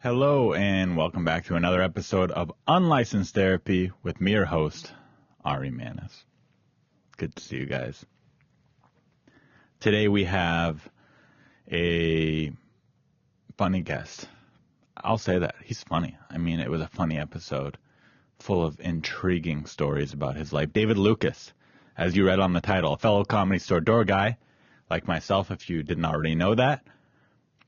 Hello and welcome back to another episode of Unlicensed Therapy with me, your host, Ari Mannis. Good to see you guys. Today we have a funny guest. I'll say that. He's funny. I mean, it was a funny episode full of intriguing stories about his life. David Lucas, as you read on the title, a fellow Comedy Store door guy like myself, if you didn't already know that.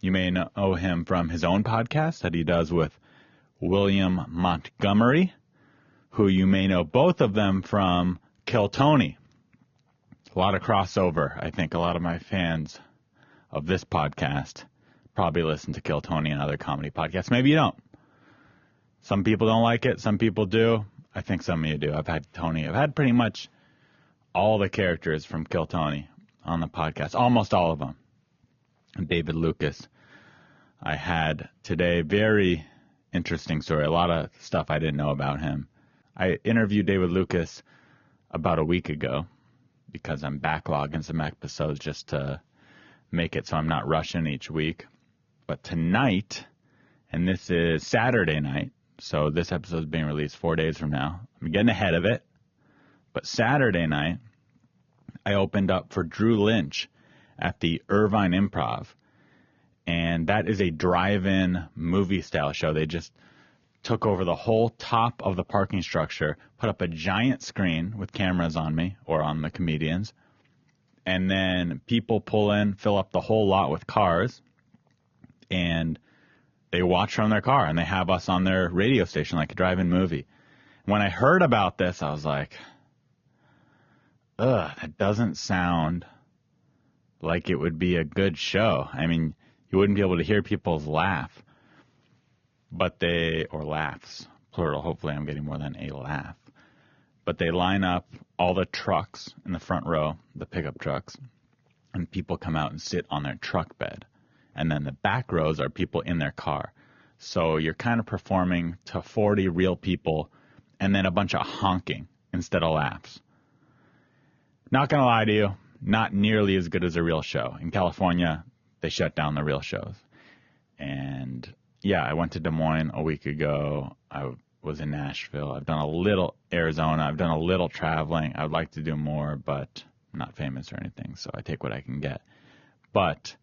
You may know him from his own podcast that he does with William Montgomery, who you may know both of them from Kill Tony. A lot of crossover. I think a lot of my fans of this podcast probably listen to Kill Tony and other comedy podcasts. Maybe you don't. Some people don't like it. Some people do. I think some of you do. I've had pretty much all the characters from Kill Tony on the podcast, almost all of them. David Lucas. I had today very interesting story, a lot of stuff I didn't know about him. I interviewed David Lucas about a week ago because I'm backlogging some episodes just to make it so I'm not rushing each week. But tonight, and this is Saturday night, so this episode is being released 4 days from now. I'm getting ahead of it. But Saturday night, I opened up for Drew Lynch at the Irvine Improv, and that is a drive-in movie-style show. They just took over the whole top of the parking structure, put up a giant screen with cameras on me, or on the comedians, and then people pull in, fill up the whole lot with cars, and they watch from their car, and they have us on their radio station like a drive-in movie. When I heard about this, I was like, that doesn't sound like it would be a good show. I mean, you wouldn't be able to hear people's laugh, or laughs, plural. Hopefully I'm getting more than a laugh. But they line up all the trucks in the front row, the pickup trucks, and people come out and sit on their truck bed. And then the back rows are people in their car. So you're kind of performing to 40 real people and then a bunch of honking instead of laughs. Not going to lie to you, not nearly as good as a real show. In California, they shut down the real shows. And yeah, I went to Des Moines a week ago. I was in Nashville. I've done a little Arizona. I've done a little traveling. I would like to do more, but I'm not famous or anything, so I take what I can get. But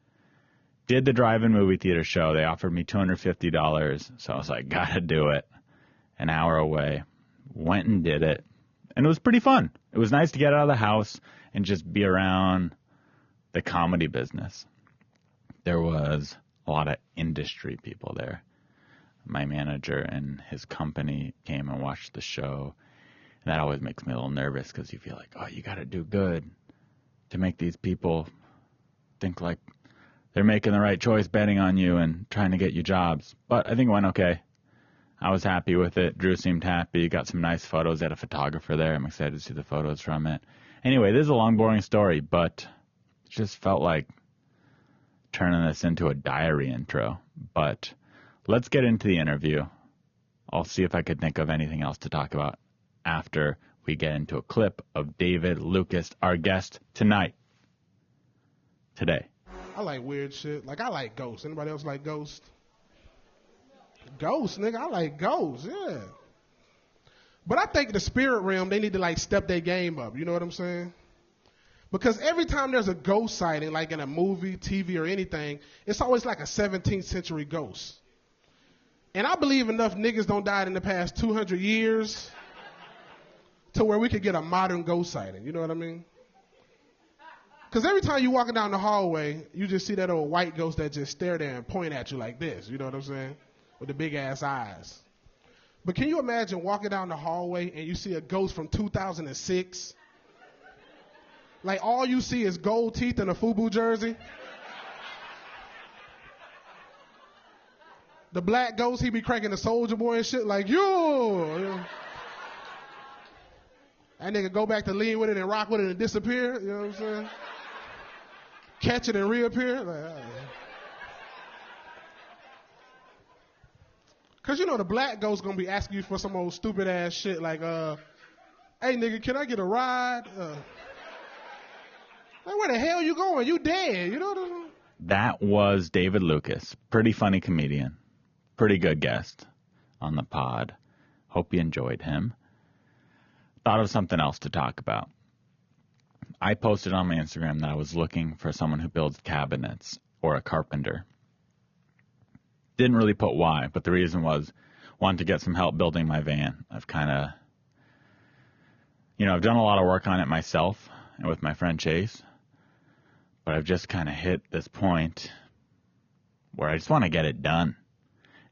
did the drive-in movie theater show. They offered me $250, so I was like, gotta do it. An hour away. Went and did it. And it was pretty fun. It was nice to get out of the house and just be around the comedy business. There was a lot of industry people there. My manager and his company came and watched the show. And that always makes me a little nervous because you feel like, oh, you got to do good to make these people think like they're making the right choice betting on you and trying to get you jobs. But I think it went okay. I was happy with it. Drew seemed happy. Got some nice photos. They had a photographer there. I'm excited to see the photos from it. Anyway, this is a long, boring story, but it just felt like turning this into a diary intro. But let's get into the interview. I'll see if I could think of anything else to talk about after we get into a clip of David Lucas, our guest today. I like weird shit. Like, I like ghosts. Anybody else like ghosts? Ghosts, nigga. I like ghosts, yeah. But I think the spirit realm, they need to, like, step their game up. You know what I'm saying? Because every time there's a ghost sighting, like in a movie, TV, or anything, it's always like a 17th century ghost. And I believe enough niggas don't die in the past 200 years to where we could get a modern ghost sighting. You know what I mean? Because every time you walking down the hallway, you just see that old white ghost that just stare there and point at you like this. You know what I'm saying? With the big-ass eyes. But can you imagine walking down the hallway and you see a ghost from 2006? Like, all you see is gold teeth and a FUBU jersey. The black ghost, he be cranking the Soldier Boy and shit like, yo! That nigga go back to lean with it and rock with it and disappear. You know what I'm saying? Catch it and reappear. Like, Cause you know the black ghost gonna be asking you for some old stupid ass shit like, hey nigga, can I get a ride? Like, where the hell you going? You dead. You know what I mean? That was David Lucas. Pretty funny comedian. Pretty good guest on the pod. Hope you enjoyed him. Thought of something else to talk about. I posted on my Instagram that I was looking for someone who builds cabinets or a carpenter. Didn't really put why, but the reason was wanted to get some help building my van. I've kind of, I've done a lot of work on it myself and with my friend Chase, but I've just kind of hit this point where I just want to get it done.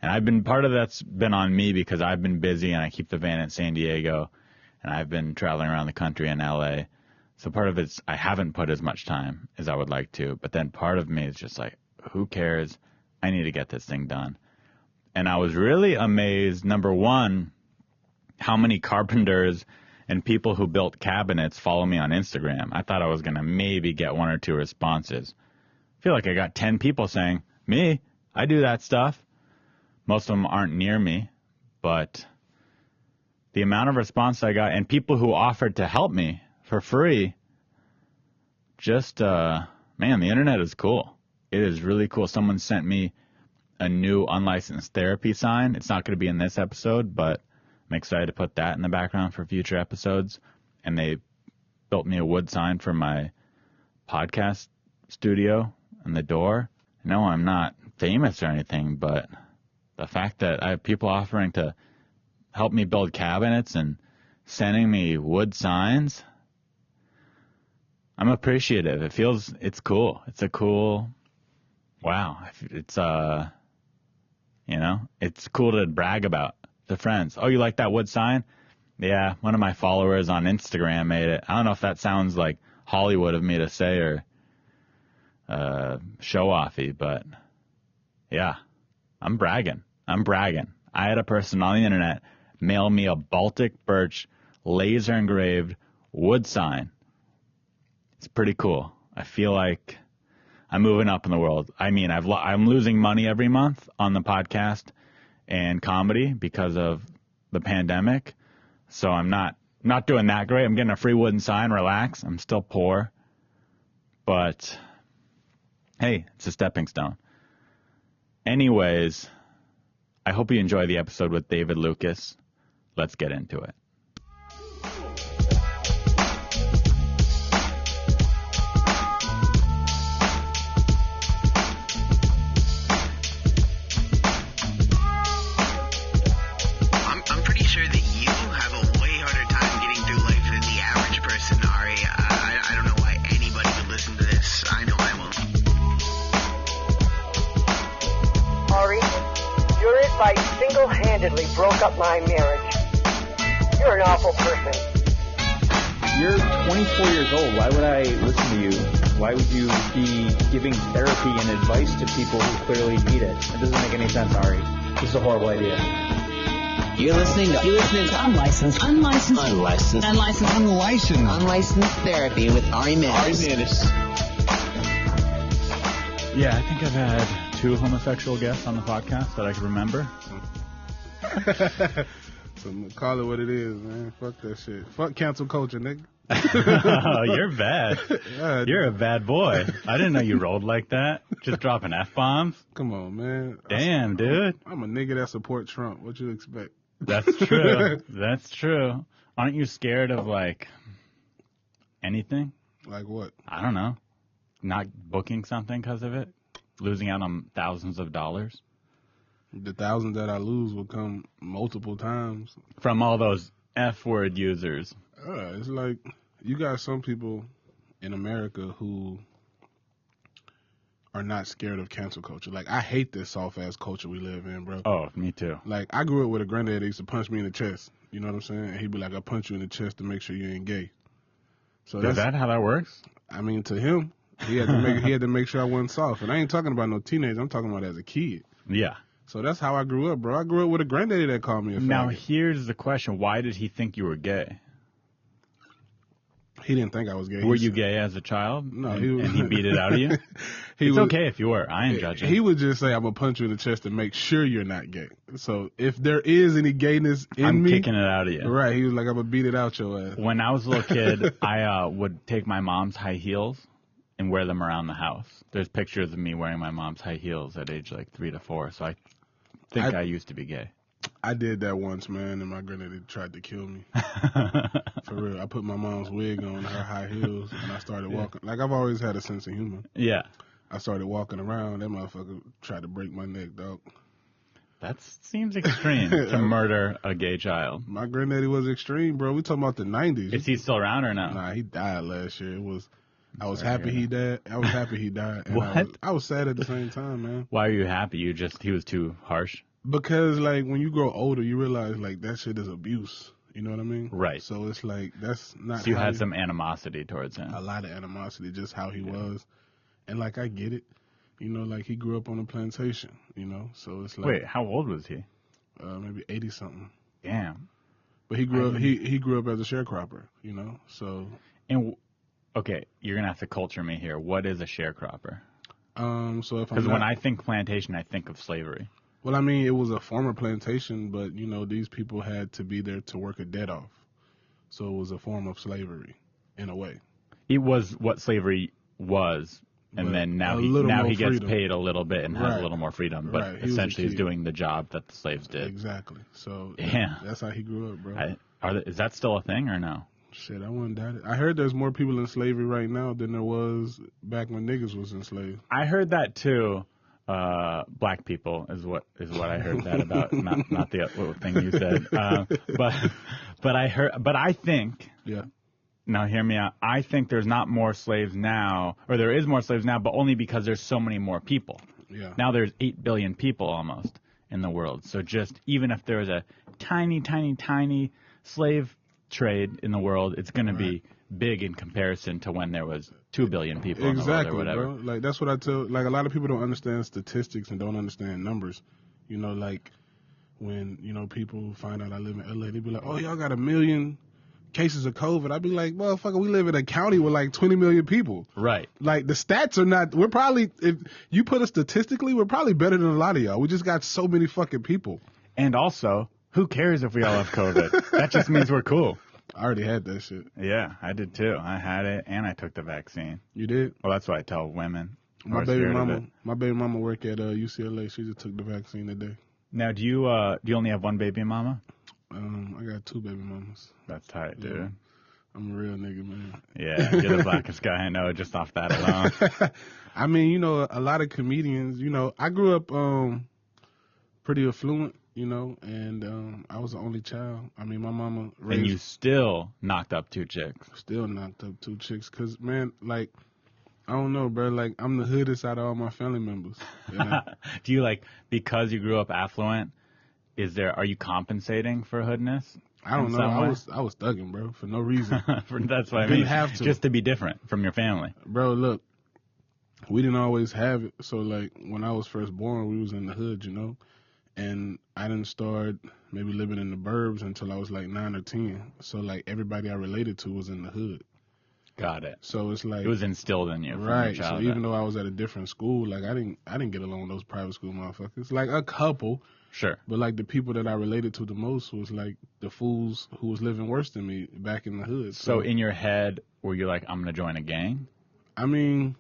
And part of that's been on me because I've been busy and I keep the van in San Diego and I've been traveling around the country in LA. So part of it's I haven't put as much time as I would like to, but then part of me is just like, who cares? I need to get this thing done. And I was really amazed, number one, how many carpenters and people who built cabinets follow me on Instagram. I thought I was going to maybe get 1 or 2 responses. I feel like I got 10 people saying, me, I do that stuff. Most of them aren't near me, but the amount of response I got and people who offered to help me for free, just, man, the internet is cool. It is really cool. Someone sent me a new unlicensed therapy sign. It's not going to be in this episode, but I'm excited to put that in the background for future episodes. And they built me a wood sign for my podcast studio and the door. No, I'm not famous or anything, but the fact that I have people offering to help me build cabinets and sending me wood signs, I'm appreciative. It's cool. It's a cool, wow. It's, it's cool to brag about to friends. Oh, you like that wood sign? Yeah, one of my followers on Instagram made it. I don't know if that sounds like Hollywood of me to say or show-offy, but yeah, I'm bragging. I had a person on the internet mail me a Baltic birch laser-engraved wood sign. It's pretty cool. I feel like I'm moving up in the world. I mean, I'm losing money every month on the podcast and comedy because of the pandemic. So I'm not doing that great. I'm getting a free wooden sign. Relax. I'm still poor. But, hey, it's a stepping stone. Anyways, I hope you enjoy the episode with David Lucas. Let's get into it. Single-handedly broke up my marriage. You're an awful person. You're 24 years old. Why would I listen to you? Why would you be giving therapy and advice to people who clearly need it? It doesn't make any sense, Ari. This is a horrible idea. You're listening to unlicensed therapy with Ari Mannis. Yeah, I think I've had 2 homosexual guests on the podcast that I can remember. So call it what it is, man. Fuck that shit. Fuck cancel culture, nigga. You're bad. Yeah, you're a bad boy. I didn't know you rolled like that. Just dropping F-bombs. Come on, man. Damn, dude. I'm a nigga that support Trump. What you expect? That's true. That's true. Aren't you scared of, like, anything? Like what? I don't know. Not booking something because of it? Losing out on thousands of dollars? The thousands that I lose will come multiple times. From all those F-word users. It's like you got some people in America who are not scared of cancel culture. Like, I hate this soft-ass culture we live in, bro. Oh, me too. Like, I grew up with a granddad that used to punch me in the chest. You know what I'm saying? And he'd be like, I'll punch you in the chest to make sure you ain't gay. So Is that how that works? I mean, to him, he had to make sure I wasn't soft. And I ain't talking about no teenager. I'm talking about as a kid. Yeah. So that's how I grew up, bro. I grew up with a granddaddy that called me a faggot. Now, here's the question. Why did he think you were gay? He didn't think I was gay. Were you gay as a child? No. And he beat it out of you? It's okay if you were. I ain't judging. He would just say, I'm going to punch you in the chest to make sure you're not gay. So if there is any gayness in I'm me. I'm kicking it out of you. Right. He was like, I'm going to beat it out your ass. When I was a little kid, I would take my mom's high heels and wear them around the house. There's pictures of me wearing my mom's high heels at age like 3 to 4. So I think I used to be gay. I did that once, man, and my granddaddy tried to kill me. For real. I put my mom's wig on, her high heels, and I started walking. Like, I've always had a sense of humor. Yeah. I started walking around. That motherfucker tried to break my neck, dog. That seems extreme to murder a gay child. My granddaddy was extreme, bro. We talking about the 90s. Is he still around or no? Nah, he died last year. I was happy he died. I was happy he died. And What? I was sad at the same time, man. Why are you happy? He was too harsh? Because, like, when you grow older, you realize, like, that shit is abuse. You know what I mean? Right. So it's like, that's not So you had some animosity towards him. A lot of animosity, just how he was. And, like, I get it. You know, like, he grew up on a plantation, you know? So it's like... Wait, how old was he? Maybe 80-something. Damn. But he grew up he grew up as a sharecropper, you know? So... And, okay, you're going to have to culture me here. What is a sharecropper? So if Because when I think plantation, I think of slavery. Well, I mean, it was a former plantation, but, you know, these people had to be there to work a debt off. So it was a form of slavery, in a way. It was what slavery was, and But then now he gets paid a little bit and has a little more freedom, but essentially is doing the job that the slaves did. Exactly. So yeah. That's how he grew up, bro. Is that still a thing or no? Shit, I wouldn't doubt it. I heard there's more people in slavery right now than there was back when niggas was enslaved. I heard that too. Black people is what I heard that about, not the thing you said. But I think. Yeah. Now hear me out. I think there's not more slaves now, or there is more slaves now, but only because there's so many more people. Yeah. Now there's 8 billion people almost in the world. So just even if there was a tiny, tiny, tiny slave trade in the world, it's going to be big in comparison to when there was 2 billion people in the world or whatever. Bro. Like, that's what I tell. Like, a lot of people don't understand statistics and don't understand numbers. You know, like, when, you know, people find out I live in L.A., they be like, oh, y'all got 1 million cases of COVID. I'd be like, motherfucker, we live in a county with like 20 million people. Right. Like, the stats are not, we're probably, if you put us statistically, we're probably better than a lot of y'all. We just got so many fucking people. And also, who cares if we all have COVID? That just means we're cool. I already had that shit. Yeah, I did too. I had it and I took the vaccine. You did? Well, that's what I tell women. My baby mama work at UCLA. She just took the vaccine today. Now, do you only have one baby mama? I got 2 baby mamas. That's tight, dude. Yeah. I'm a real nigga, man. Yeah, you're the blackest guy I know just off that alone. I mean, you know, a lot of comedians, you know, I grew up pretty affluent, you know, and I was the only child. I mean, my mama raised... And you still knocked up 2 chicks. Still knocked up 2 chicks. Because, man, like, I don't know, bro. Like, I'm the hoodest out of all my family members. You know? Do you, like, because you grew up affluent, are you compensating for hoodness? I don't know. I was thugging, bro, for no reason. That's what I Didn't mean. have to. Just to be different from your family. Bro, look, we didn't always have it. So, like, when I was first born, we was in the hood, you know? And I didn't start maybe living in the burbs until I was, like, 9 or 10. So, like, everybody I related to was in the hood. Got it. So it's like... It was instilled in you from right. your So childhood. even though I was at a different school, like, I didn't get along with those private school motherfuckers. Like, a couple... Sure. But, like, the people that I related to the most was, like, the fools who was living worse than me back in the hood. So in your head, were you like, I'm going to join a gang? I mean...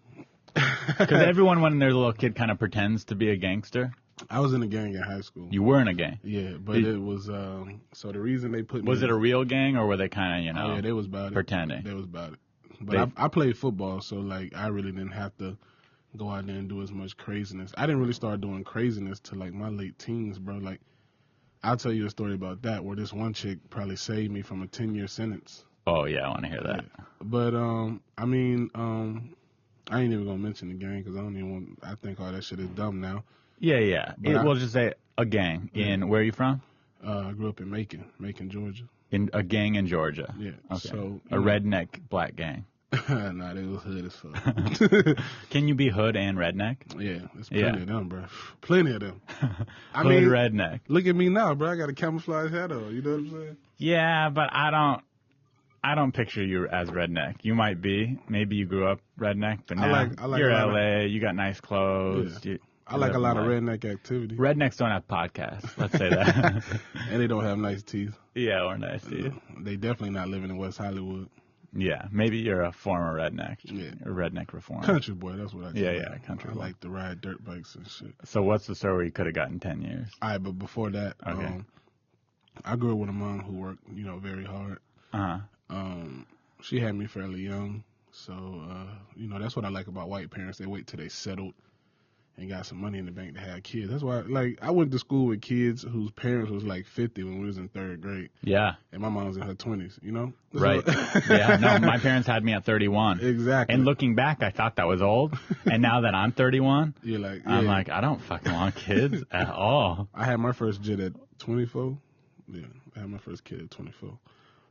Because everyone, when they're a little kid, kind of pretends to be a gangster. I was in a gang in high school. You were in a gang? Yeah, but it was... so the reason they put me... Was it a real gang, or were they kind of, you know... Oh, yeah, they was about it. Pretending. They was about it. But I played football, so, like, I really didn't have to go out there and do as much craziness. I didn't really start doing craziness till, like, my late teens, bro. Like, I'll tell you a story about that, where this one chick probably saved me from a 10-year sentence. Oh, yeah, I want to hear that. Yeah. But, I mean, I ain't even going to mention the gang, because I think all that shit is dumb now. Yeah. We'll just say a gang. Yeah. Where are you from? I grew up in Macon, Georgia. In a gang in Georgia? Yeah. Okay. So, a redneck black gang. Nah, they was hood as fuck. Can you be hood and redneck? Yeah, there's plenty of them, bro. Plenty of them. I Hood mean, redneck. Look at me now, bro. I got a camouflage hat on. You know what I'm saying? Yeah, but I don't picture you as redneck. You might be. Maybe you grew up redneck, but now I like you're LA. You got nice clothes. Yeah. I like a lot of redneck activity. Rednecks don't have podcasts. Let's say that. And they don't have nice teeth. Yeah, or nice teeth. They definitely not living in West Hollywood. Yeah, maybe you're a former redneck. Yeah. A redneck reformer. Country boy, that's what I do. Yeah, country I boy. like to ride dirt bikes and shit. So what's the story where you could have gotten 10 years? All right, but before that, Okay. I grew up with a mom who worked, very hard. She had me fairly young, so that's what I like about white parents. They wait till they settled and got some money in the bank to have kids. That's why, I went to school with kids whose parents was like 50 when we was in 3rd grade. Yeah. And my mom was in her 20s, Right. Yeah, no, my parents had me at 31. Exactly. And looking back, I thought that was old. And now that I'm 31, You're like, I'm like, I don't fucking want kids at all. I had my first kid at 24. Yeah, I had my first kid at 24.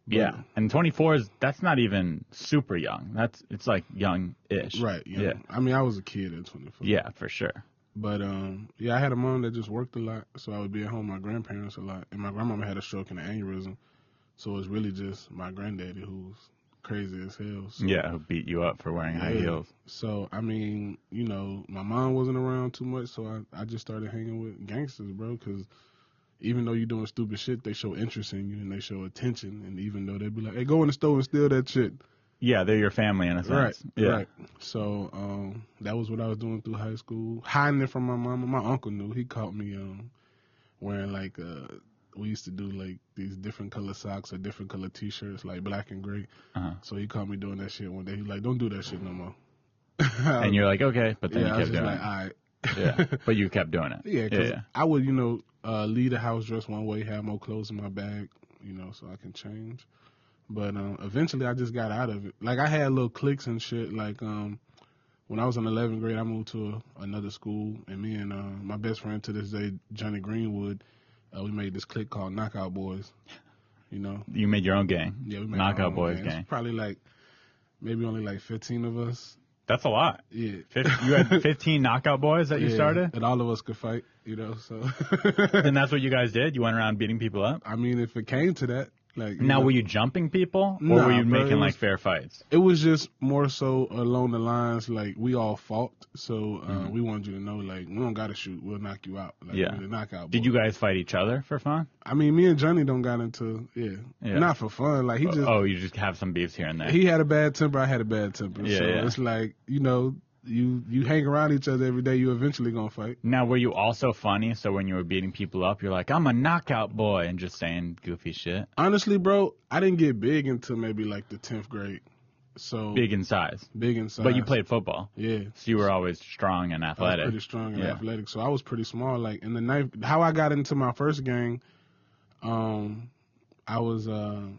But, Yeah, and 24 that's not even super young. It's like young-ish. Right, yeah. I mean, I was a kid at 24. Yeah, for sure. But, I had a mom that just worked a lot, so I would be at home with my grandparents a lot. And my grandmama had a stroke and an aneurysm, so it was really just my granddaddy who was crazy as hell. So, Yeah, who beat you up for wearing high heels. So, I mean, my mom wasn't around too much, so I just started hanging with gangsters, bro, because even though you're doing stupid shit, they show interest in you and they show attention. And even though they be like, hey, go in the store and steal that shit. Yeah, they're your family in a sense. Right, Yeah. right. So that was what I was doing through high school. Hiding it from my mama. My uncle knew. He caught me wearing we used to do these different color socks or different color T-shirts, like black and gray. So he caught me doing that shit one day. He was like, don't do that shit no more. And you're like, okay, but then you I was kept just doing like, it. all right. Yeah, but you kept doing it. Yeah, because I would, leave the house dressed one way, have more clothes in my bag, so I can change. But eventually I just got out of it. Like, I had little cliques and shit. Like, when I was in 11th grade, I moved to another school, and me and my best friend to this day, Johnny Greenwood, we made this clique called Knockout Boys. You made your own gang. Yeah, we made Knockout our own Boys gang. gang. It's probably maybe only 15 of us. That's a lot. Yeah. You had 15 Knockout Boys that you started? And all of us could fight, so. And that's what you guys did? You went around beating people up? I mean, if it came to that. Now, were you jumping people? Or Nah, were you bro, making fair fights? It was just more so along the lines, we all fought. So we wanted you to know, we don't got to shoot. We'll knock you out. Yeah. We're the knockout boys. Did you guys fight each other for fun? I mean, me and Johnny don't got into, not for fun. He just. Oh, you just have some beefs here and there. He had a bad temper. I had a bad temper. Yeah, so yeah. it's you hang around each other every day, you eventually gonna fight. Now, were you also funny? So when you were beating people up, you're like, I'm a knockout boy, and just saying goofy shit? Honestly, bro, I didn't get big until maybe the 10th grade. So Big in size. Big in size. But you played football. Yeah. So you were always strong and I was athletic. pretty strong and athletic. So I was pretty small. In the ninth, how I got into my first gang, I was in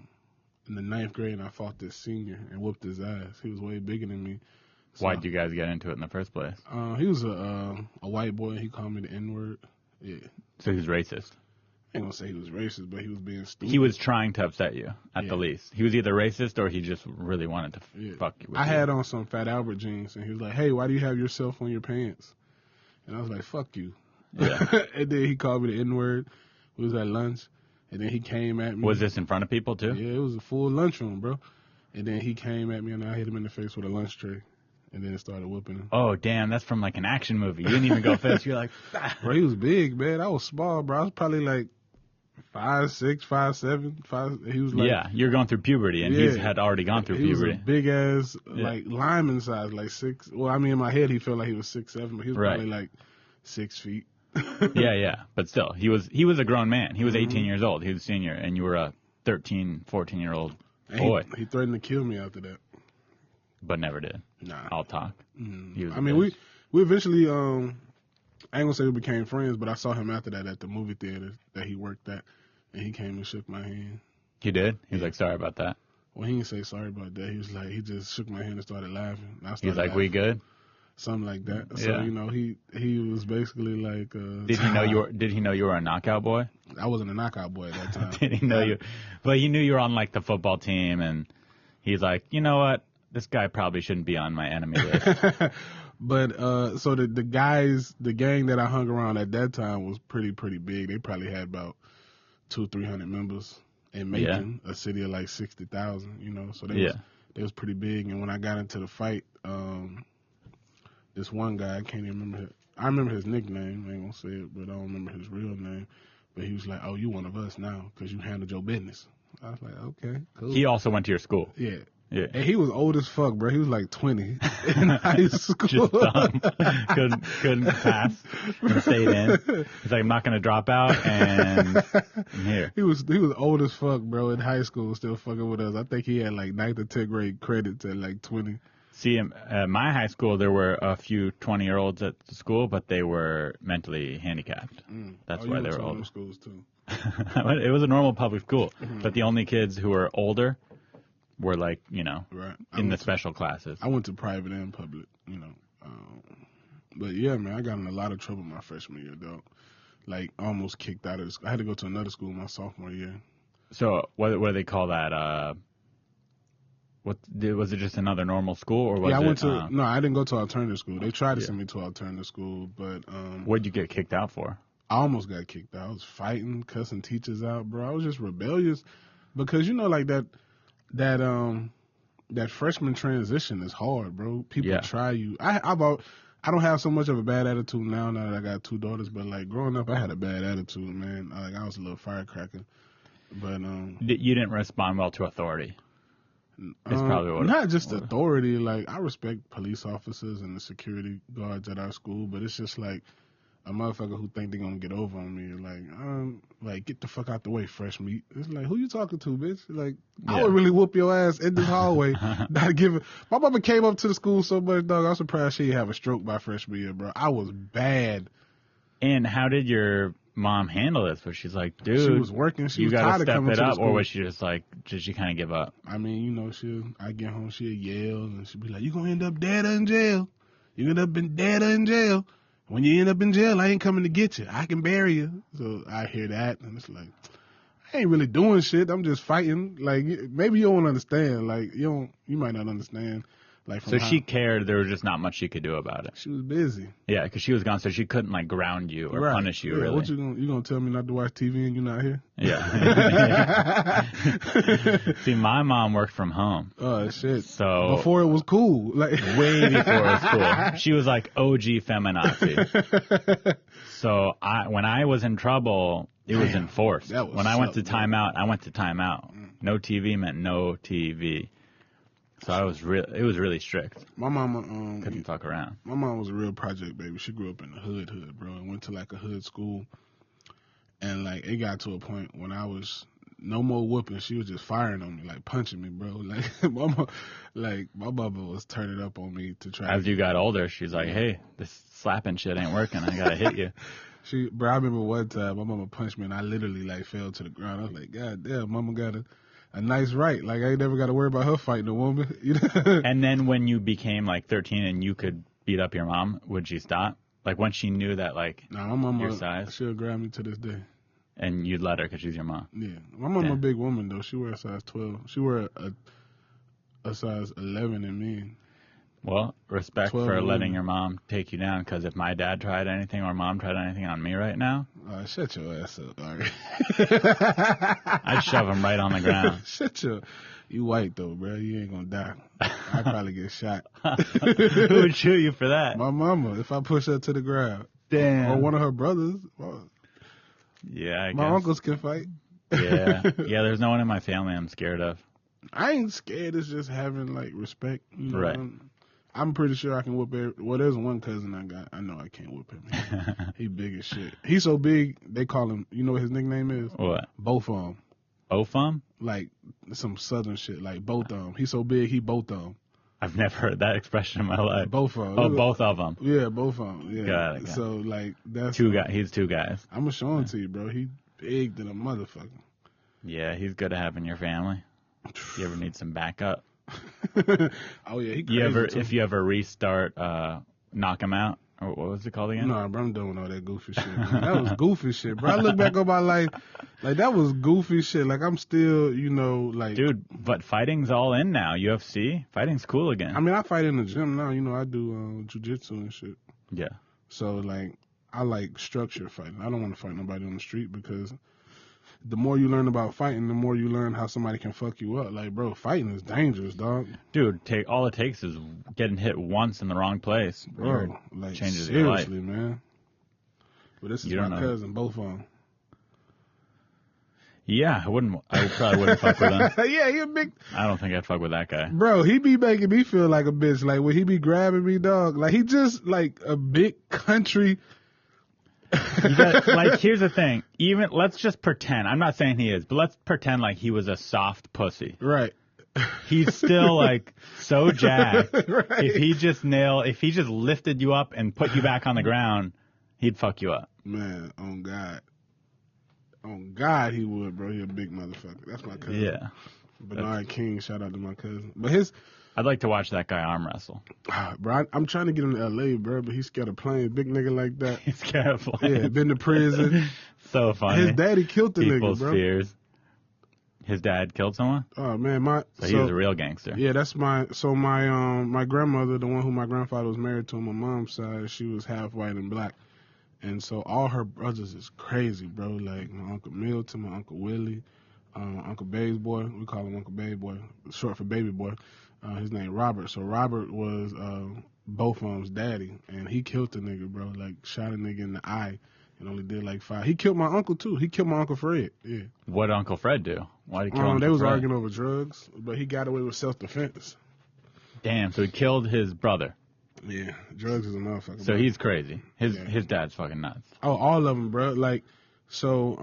the 9th grade and I fought this senior and whooped his ass. He was way bigger than me. So, Why'd you guys get into it in the first place? He was a white boy. He called me the N-word. Yeah. So he was racist. I ain't gonna say he was racist, but he was being stupid. He was trying to upset you, at the least. He was either racist or he just really wanted to fuck you with I you. had on some Fat Albert jeans, and he was like, hey, why do you have yourself on your pants? And I was like, fuck you. Yeah. And then he called me the N-word. We was at lunch, and then he came at me. Was this in front of people, too? Yeah, it was a full lunchroom, bro. And then he came at me, and I hit him in the face with a lunch tray. And then it started whooping him. Oh, damn, that's from an action movie. You didn't even go fist. You're like, ah. Bro, he was big, man. I was small, bro. I was probably 5'6", 5'7", 5. He was yeah, you're going through puberty, and he had already gone through puberty. He was a big ass, lineman size, 6. Well, I mean, in my head, he felt like he was 6'7", but he was probably 6 feet. Yeah, but still, he was a grown man. He was 18 years old. He was a senior, and you were a 13, 14-year-old boy. He threatened to kill me after that. But never did. Nah. I'll talk. I mean, we eventually, I ain't gonna say we became friends, but I saw him after that at the movie theater that he worked at, and he came and shook my hand. He did? He was like, sorry about that. Well, he didn't say sorry about that. He was like, he just shook my hand and started laughing. He was like, laughing. We good? Something like that. So, he was basically like... Did he know you were a knockout boy? I wasn't a knockout boy at that time. Did he know you? But he knew you were on the football team, and he's like, you know what? This guy probably shouldn't be on my enemy list. But so the gang that I hung around at that time was pretty big. They probably had about 200-300 members in Macon, a city of 60,000. So they was pretty big. And when I got into the fight, this one guy, I can't even remember. I remember his nickname. I ain't gonna say it, but I don't remember his real name. But he was like, "Oh, you one of us now because you handled your business." I was like, "Okay, cool." He also went to your school. Yeah. Yeah. And he was old as fuck, bro. He was like 20 in high school. Just dumb. couldn't pass and stayed in. He's like, I'm not going to drop out, and I'm here. He was old as fuck, bro, in high school, still fucking with us. I think he had like 9th or 10th grade credits at like 20. See, at my high school, there were a few 20-year-olds at the school, but they were mentally handicapped. That's why they were older. Schools too. It was a normal public school, but the only kids who were older were like, right. in the special classes. I went to private and public, but yeah, man, I got in a lot of trouble my freshman year, though. Like, almost kicked out of the school. I had to go to another school my sophomore year. So, what do they call that? Was it just another normal school, or was I it? went to no, I didn't go to alternative school. They tried to send me to alternative school, but what'd you get kicked out for? I almost got kicked out. I was fighting, cussing teachers out, bro. I was just rebellious because like that freshman transition is hard, bro. People try you. I don't have so much of a bad attitude now that I got 2 daughters, but like growing up, I had a bad attitude, man. Like I was a little firecracker. But you didn't respond well to authority. It's probably what not just authority. Like I respect police officers and the security guards at our school, but it's just like a motherfucker who think they gonna get over on me. Like get the fuck out the way, fresh meat. It's like, who you talking to, bitch? Like I would really whoop your ass in this hallway. Not give it. My mama came up to the school so much, dog. I'm surprised she didn't have a stroke by freshman year, bro. I was bad. And how did your mom handle this? Was she's like, dude, she was working. She you was gotta tired of step coming it to the up, school. or was she just like, did she kind of give up? I mean, I get home, she'll yell, and she'll be like, you gonna end up dead or in jail. You end up in dead or in jail. When you end up in jail, I ain't coming to get you. I can bury you. So I hear that, and it's like, I ain't really doing shit. I'm just fighting. Like, maybe you don't understand. Like, you might not understand. Like, so she cared. There was just not much she could do about it. She was busy. Yeah, because she was gone, so she couldn't like ground you or punish you. Yeah, really. What you gonna tell me not to watch TV and you're not here? Yeah. See, my mom worked from home. Oh shit! So before it was cool, like way before it was cool. She was like OG feminazi. So when I was in trouble, it was enforced. When I went to timeout, I went to timeout. No TV meant no TV. So it was really strict. My mama couldn't fuck around. My mom was a real project baby. She grew up in the hood, bro, and went to like a hood school. And like it got to a point when I was no more whooping. She was just firing on me, like punching me, bro. Like my mama was turning up on me to try. As you got older, she's like, "Hey, this slapping shit ain't working. I gotta hit you." Bro, I remember one time my mama punched me and I literally like fell to the ground. I was like, God damn, mama got a nice right. Like, I ain't never got to worry about her fighting a woman. You know? And then when you became, like, 13 and you could beat up your mom, would she stop? Like, when she knew that, like, nah, my mama, your size? She'll grab me to this day. And you'd let her because she's your mom? Yeah. My mama a big woman, though. She wear a size 12. She wear a size 11 in me. Well, respect for letting your mom take you down, because if my dad tried anything or mom tried anything on me right now... shut your ass up, Ari. I'd shove him right on the ground. You white, though, bro. You ain't gonna die. I'd probably get shot. Who would shoot you for that? My mama, if I push her to the ground. Damn. Or one of her brothers. Yeah, I guess. My uncles can fight. Yeah, there's no one in my family I'm scared of. I ain't scared. It's just having, like, respect. You know? Right. I'm pretty sure I can whoop well, there's one cousin I got. I know I can't whoop him. He big as shit. He's so big, they call him, you know what his nickname is? What? Both of them. Both of them? Like, some southern shit. Like, both of them. He's so big, he both of them. I've never heard that expression in my life. Both of them. Oh, both of them. Yeah, both of them. Yeah. Got it. So, like, that's... Two guys. He's 2 guys. I'm going to show him to you, bro. He big than a motherfucker. Yeah, he's good to have in your family. You ever need some backup? Oh yeah, he crazy if you ever restart Knock 'Em Out, or what was it called again? No, bro, I'm doing all that goofy shit, man. That was goofy shit, bro. I look back on my life, like that was goofy shit. Like I'm still, like, dude. But fighting's all in now. UFC fighting's cool again. I mean, I fight in the gym now. I do jujitsu and shit. Yeah. So like, I like structure fighting. I don't want to fight nobody on the street because the more you learn about fighting, the more you learn how somebody can fuck you up. Like, bro, fighting is dangerous, dog. Dude, all it takes is getting hit once in the wrong place. Bro, like, changes your life. Seriously, man. But this is my cousin, both of them. Yeah, I probably wouldn't fuck with him. Yeah, he a big. I don't think I'd fuck with that guy. Bro, he be making me feel like a bitch. Like when he be grabbing me, dog. Like he just like a big country. Like, here's the thing. Let's just pretend. I'm not saying he is, but let's pretend like he was a soft pussy. Right. He's still like so jacked. Right. If he just lifted you up and put you back on the ground, he'd fuck you up. Man, on God, he would, bro. He a big motherfucker. That's my cousin. Yeah. Bernard King, shout out to my cousin. But I'd like to watch that guy arm wrestle. Bro, I'm trying to get him to L.A., bro, but he's scared of planes. Big nigga like that. He's scared of planes. Yeah, been to prison. So funny. His daddy killed the People's nigga, bro. fears. His dad killed someone? Oh, man. So he was a real gangster. Yeah, that's my grandmother, the one who my grandfather was married to on my mom's side, she was half white and black. And so all her brothers is crazy, bro. Like my Uncle Milton, my Uncle Willie, Uncle Babe's boy. We call him Uncle Babe boy, short for baby boy. His name Robert. So Robert was both of them's daddy, and he killed the nigga, bro. Like shot a nigga in the eye and only did like 5. He killed my uncle too. He killed my Uncle Fred. Yeah. What did Uncle Fred do? Why did he kill Uncle They was Fred? arguing over drugs, but he got away with self-defense. Damn, so he killed his brother. Yeah, drugs is a motherfucker. So bro. he's crazy. His dad's fucking nuts. Oh, all of them, bro. Like, so,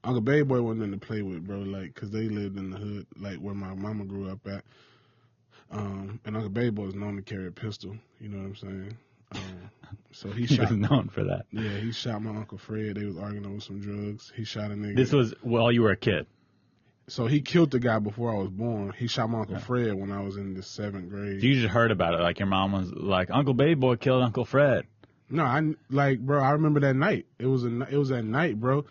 Uncle Babe Boy wasn't nothing to play with, bro. Like, cause they lived in the hood, like where my mama grew up at. And Uncle Babe Boy was known to carry a pistol. You know what I'm saying? So he was known for that. Yeah, he shot my Uncle Fred. They was arguing over some drugs. He shot a nigga. This was while you were a kid. So he killed the guy before I was born. He shot my Uncle Fred when I was in the 7th grade. So you just heard about it, like your mom was like, Uncle Babe Boy killed Uncle Fred. No, bro, I remember that night. It was that night, bro.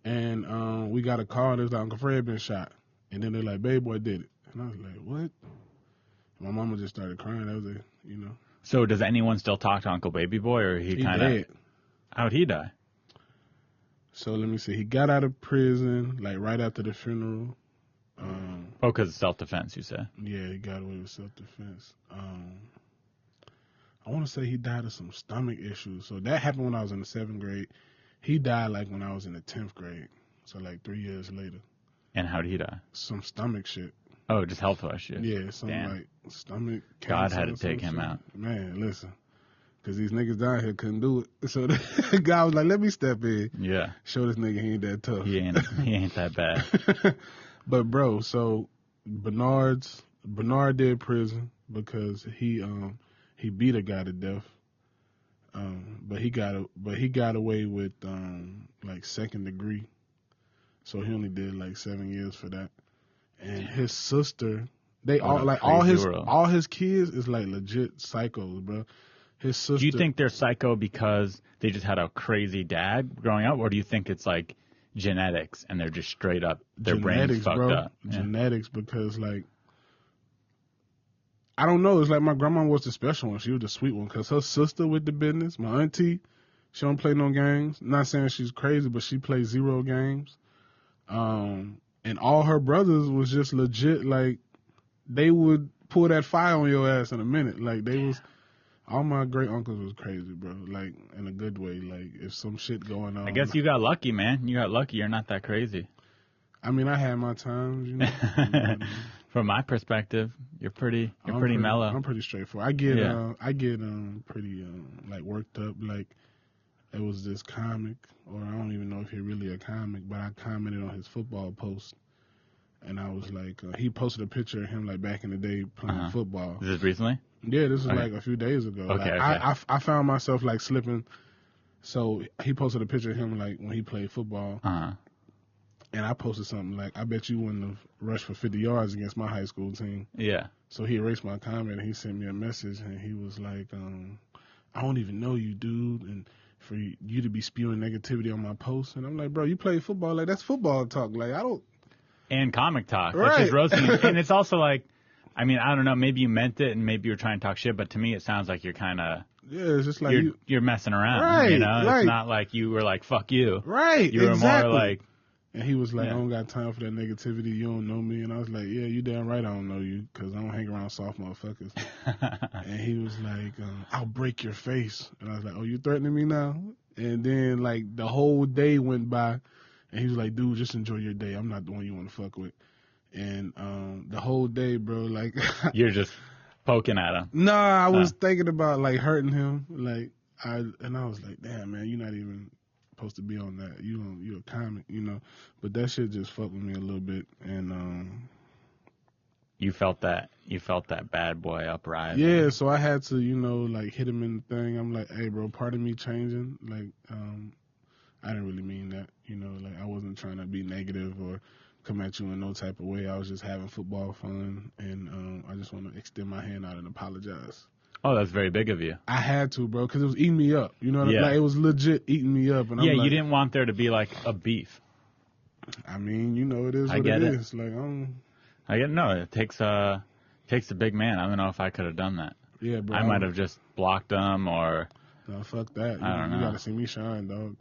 And we got a call and it was like Uncle Fred been shot. And then they're like, Babe Boy did it. And I was like, what? My mama just started crying. That was it, you know. So does anyone still talk to Uncle Baby Boy, or he kind of? How'd he die? So let me see. He got out of prison like right after the funeral. Because of self-defense, you said. Yeah, he got away with self-defense. I want to say he died of some stomach issues. So that happened when I was in the 7th grade. He died like when I was in the 10th grade. So like 3 years later. And how did he die? Some stomach shit. Oh, just health-wise shit. Yeah, something like stomach cancer. God had to take him out. Man, listen. Because these niggas down here couldn't do it. So the guy was like, let me step in. Yeah. Show this nigga he ain't that tough. He ain't that bad. But, bro, so Bernard did prison because he beat a guy to death. But he got away with like 2nd degree. So he only did like 7 years for that. And his sister, all his kids is like legit psychos, bro. His sister. Do you think they're psycho because they just had a crazy dad growing up, or do you think it's like genetics and they're just straight up their brains fucked up? Yeah. Genetics, because like I don't know. It's like my grandma was the special one. She was the sweet one because her sister with the business, my auntie, she don't play no games. Not saying she's crazy, but she plays 0 games. And all her brothers was just legit, like, they would pull that fire on your ass in a minute. Like, all my great uncles was crazy, bro. Like, in a good way. Like, if some shit going on. I guess you got lucky, man. You got lucky. You're not that crazy. I mean, I had my times, you know. From my perspective, you're pretty mellow. I'm pretty straightforward. I get pretty, like, worked up. Like, it was this comic, or I don't even know if he's really a comic, but I commented on his football post. And I was like, he posted a picture of him like back in the day playing football. Is this recently? Yeah, this was like a few days ago. Okay, like, I found myself like slipping. So he posted a picture of him like when he played football. And I posted something like, I bet you wouldn't have rushed for 50 yards against my high school team. Yeah. So he erased my comment and he sent me a message and he was like, I don't even know you, dude. And for you to be spewing negativity on my post. And I'm like, bro, you play football. Like, that's football talk. Like, I don't. And comic talk. Right. That's just roasting you. And it's also like, I mean, I don't know, maybe you meant it and maybe you were trying to talk shit, but to me it sounds like you're kind of, yeah, it's just like you're messing around. Right, you know, right. It's not like you were like, fuck you. Right, You were exactly. more like. And he was like, I don't got time for that negativity. You don't know me. And I was like, yeah, you damn right I don't know you because I don't hang around soft motherfuckers. And he was like, I'll break your face. And I was like, oh, you threatening me now? And then, like, the whole day went by, And he was like, dude, just enjoy your day. I'm not the one you want to fuck with. And the whole day, bro, like You're just poking at him. Nah, I was thinking about like hurting him. Like I was like, damn man, you're not even supposed to be on that. You're a comic, you know. But that shit just fucked with me a little bit. And you felt that bad boy uprising. yeah, so I had to, you know, like hit him in the thing. I'm like, hey bro, part of me changing, like, I didn't really mean that, you know, like I wasn't trying to be negative or come at you in no type of way. I was just having football fun, and I just want to extend my hand out and apologize. Oh, that's very big of you. I had to, bro, because it was eating me up. You know what I mean? Like, it was legit eating me up. And yeah, I'm like, you didn't want there to be like a beef. I mean, you know, it is what it is. Like, I get no. It takes a big man. I don't know if I could have done that. Yeah, bro. I might have just blocked him or. No, fuck that. I don't know. You gotta see me shine, dog.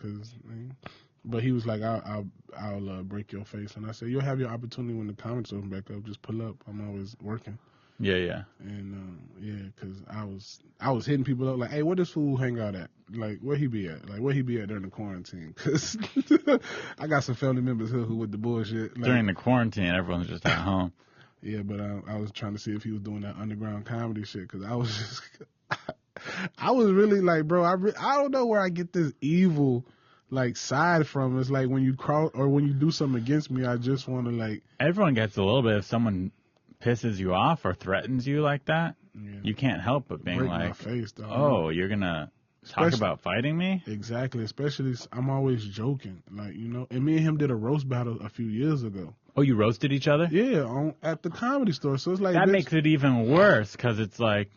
But he was like, I'll break your face, and I said, you'll have your opportunity when the comics open back up. Just pull up. I'm always working. Yeah. And because I was hitting people up like, hey, where this fool hang out at? Like, where he be at? Like, where he be at during the quarantine? Because I got some family members here who with the bullshit. Like, during the quarantine, everyone's just at home. Yeah, but I was trying to see if he was doing that underground comedy shit, because I was just, I was really like, bro, I don't know where I get this evil like side from. It's like when you cross or when you do something against me, I just want to like. Everyone gets a little bit if someone pisses you off or threatens you like that. Yeah. You can't help but being break like, my face, dog. Oh, you're gonna talk about fighting me? Exactly. Especially, I'm always joking, like, you know. And me and him did a roast battle a few years ago. Oh, you roasted each other? Yeah, at the Comedy Store. So it's like that makes it even worse because it's like.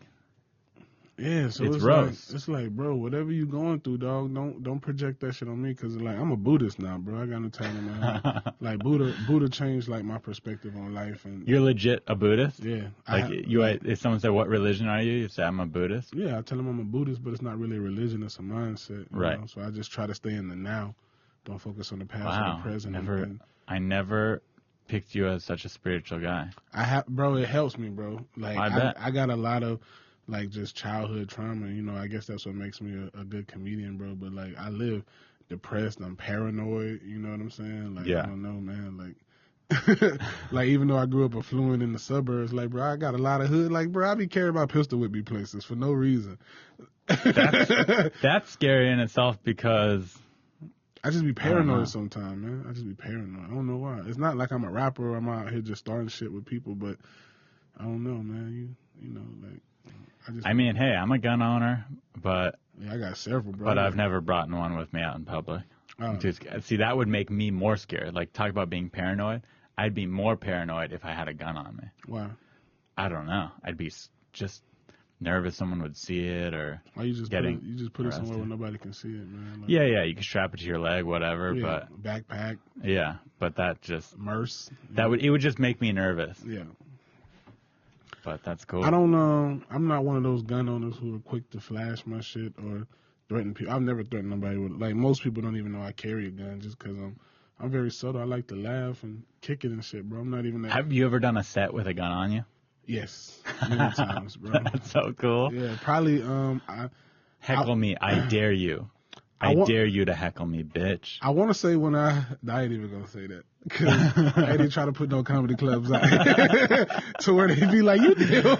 Yeah, so it's roast. Like, it's like, bro, whatever you going through, dog, don't project that shit on me, because like I'm a Buddhist now, bro. I got no time in my head. Like Buddha changed like my perspective on life. And you're legit a Buddhist? Yeah. Like if someone said, "What religion are you?" You say, "I'm a Buddhist." Yeah, I tell them I'm a Buddhist, but it's not really a religion; it's a mindset. Right. Know? So I just try to stay in the now. Don't focus on the past or the present. I never picked you as such a spiritual guy. Bro. It helps me, bro. Like I bet. I got a lot of. Like just childhood trauma, you know. I guess that's what makes me a good comedian, bro. But like I live depressed, I'm paranoid. You know what I'm saying? Like I don't know, man. Like, like even though I grew up affluent in the suburbs, like bro, I got a lot of hood. Like bro, I be carrying my pistol with me places for no reason. That's scary in itself because I just be paranoid sometimes, man. I just be paranoid. I don't know why. It's not like I'm a rapper or I'm out here just starting shit with people, but I don't know, man. You know, like. I mean, hey, I'm a gun owner, but yeah, I got several, bro. But I've never brought one with me out in public. See, that would make me more scared. Like, talk about being paranoid. I'd be more paranoid if I had a gun on me. Why? I don't know. I'd be just nervous someone would see it or you just put it somewhere where nobody can see it, man. Like, yeah. You can strap it to your leg, whatever. Yeah, but backpack. Yeah, but that just it would just make me nervous. Yeah. But that's cool. I don't know. I'm not one of those gun owners who are quick to flash my shit or threaten people. I've never threatened nobody with. Like most people don't even know I carry a gun just because I'm very subtle. I like to laugh and kick it and shit, bro. I'm not even. Have you ever done a set with a gun on you? Yes, many times, bro. That's so cool. Yeah, probably. Heckle me. I dare you. I dare you to heckle me, bitch. I want to say when I ain't even going to say that. Because I didn't try to put no comedy clubs out to where they be like, you do.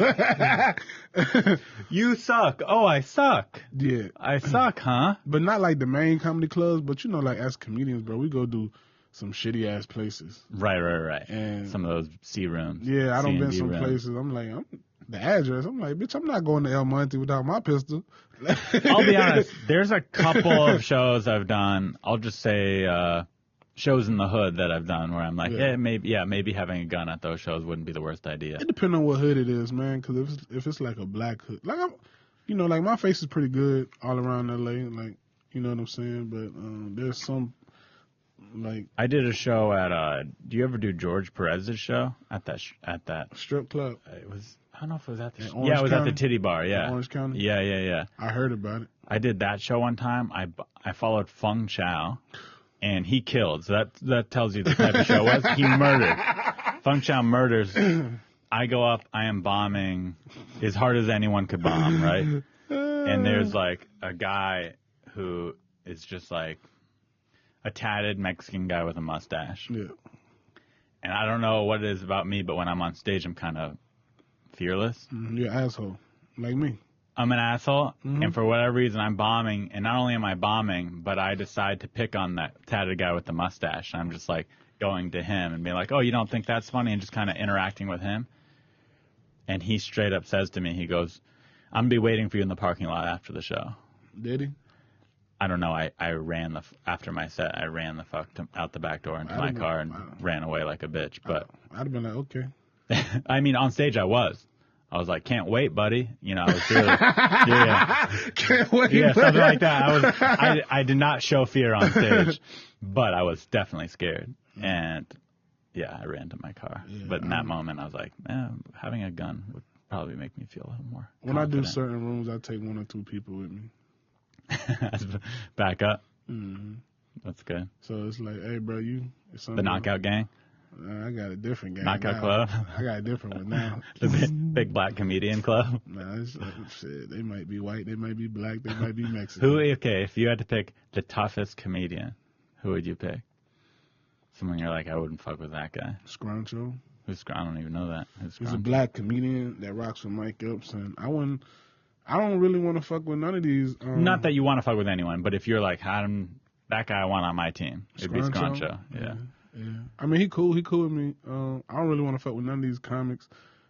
You suck. Oh, I suck. Yeah. I suck, huh? But not like the main comedy clubs, but you know, like as comedians, bro, we go do some shitty ass places. Right. And some of those C rooms. Yeah, I done been some places. I'm like, the address. I'm like, bitch, I'm not going to El Monte without my pistol. I'll be honest. There's a couple of shows I've done. I'll just say shows in the hood that I've done where I'm like, maybe having a gun at those shows wouldn't be the worst idea. It depends on what hood it is, man. Because if it's like a black hood, like like my face is pretty good all around LA. Like, you know what I'm saying. But there's some. Like I did a show at do you ever do George Perez's show at that strip club? It was, I don't know if it was at the it was at the Titty Bar, in Orange County. Yeah. I heard about it. I did that show one time. I followed Feng Chao, and he killed. So that tells you the type of show it was. He murdered. Feng Chao murders. I go up. I am bombing as hard as anyone could bomb, right? And there's like a guy who is just like, a tatted Mexican guy with a mustache. Yeah. And I don't know what it is about me, but when I'm on stage, I'm kind of fearless. You're an asshole, like me. I'm an asshole, and for whatever reason, I'm bombing. And not only am I bombing, but I decide to pick on that tatted guy with the mustache. I'm just like going to him and being like, "Oh, you don't think that's funny?" And just kind of interacting with him. And he straight up says to me, he goes, "I'm gonna be waiting for you in the parking lot after the show." Did he? I don't know. I ran after my set. I ran the fuck out the back door into my car and ran away like a bitch. But I'd have been like, okay. I mean, on stage I was like, "Can't wait, buddy." You know, I was really, yeah, Can't wait. yeah, something like that. I did not show fear on stage, but I was definitely scared. And yeah, I ran to my car. Yeah, but in that moment, I was like, having a gun would probably make me feel a little more When confident. I do certain rooms, I take 1 or 2 people with me. Back up. Mm-hmm. That's good. So it's like, hey, bro, The Knockout Gang? I got a different gang. Knockout now. Club? I got a different one now. The big black comedian club? Nah, it's shit. They might be white, they might be black, they might be Mexican. Okay, if you had to pick the toughest comedian, who would you pick? Someone you're like, I wouldn't fuck with that guy. Scruncho. I don't even know that. He's a black comedian that rocks with Mike Epps, and I don't really want to fuck with none of these. Not that you want to fuck with anyone, but if you're like, that guy I want on my team, it'd be Scruncho. Yeah. I mean, he cool with me. I don't really want to fuck with none of these comics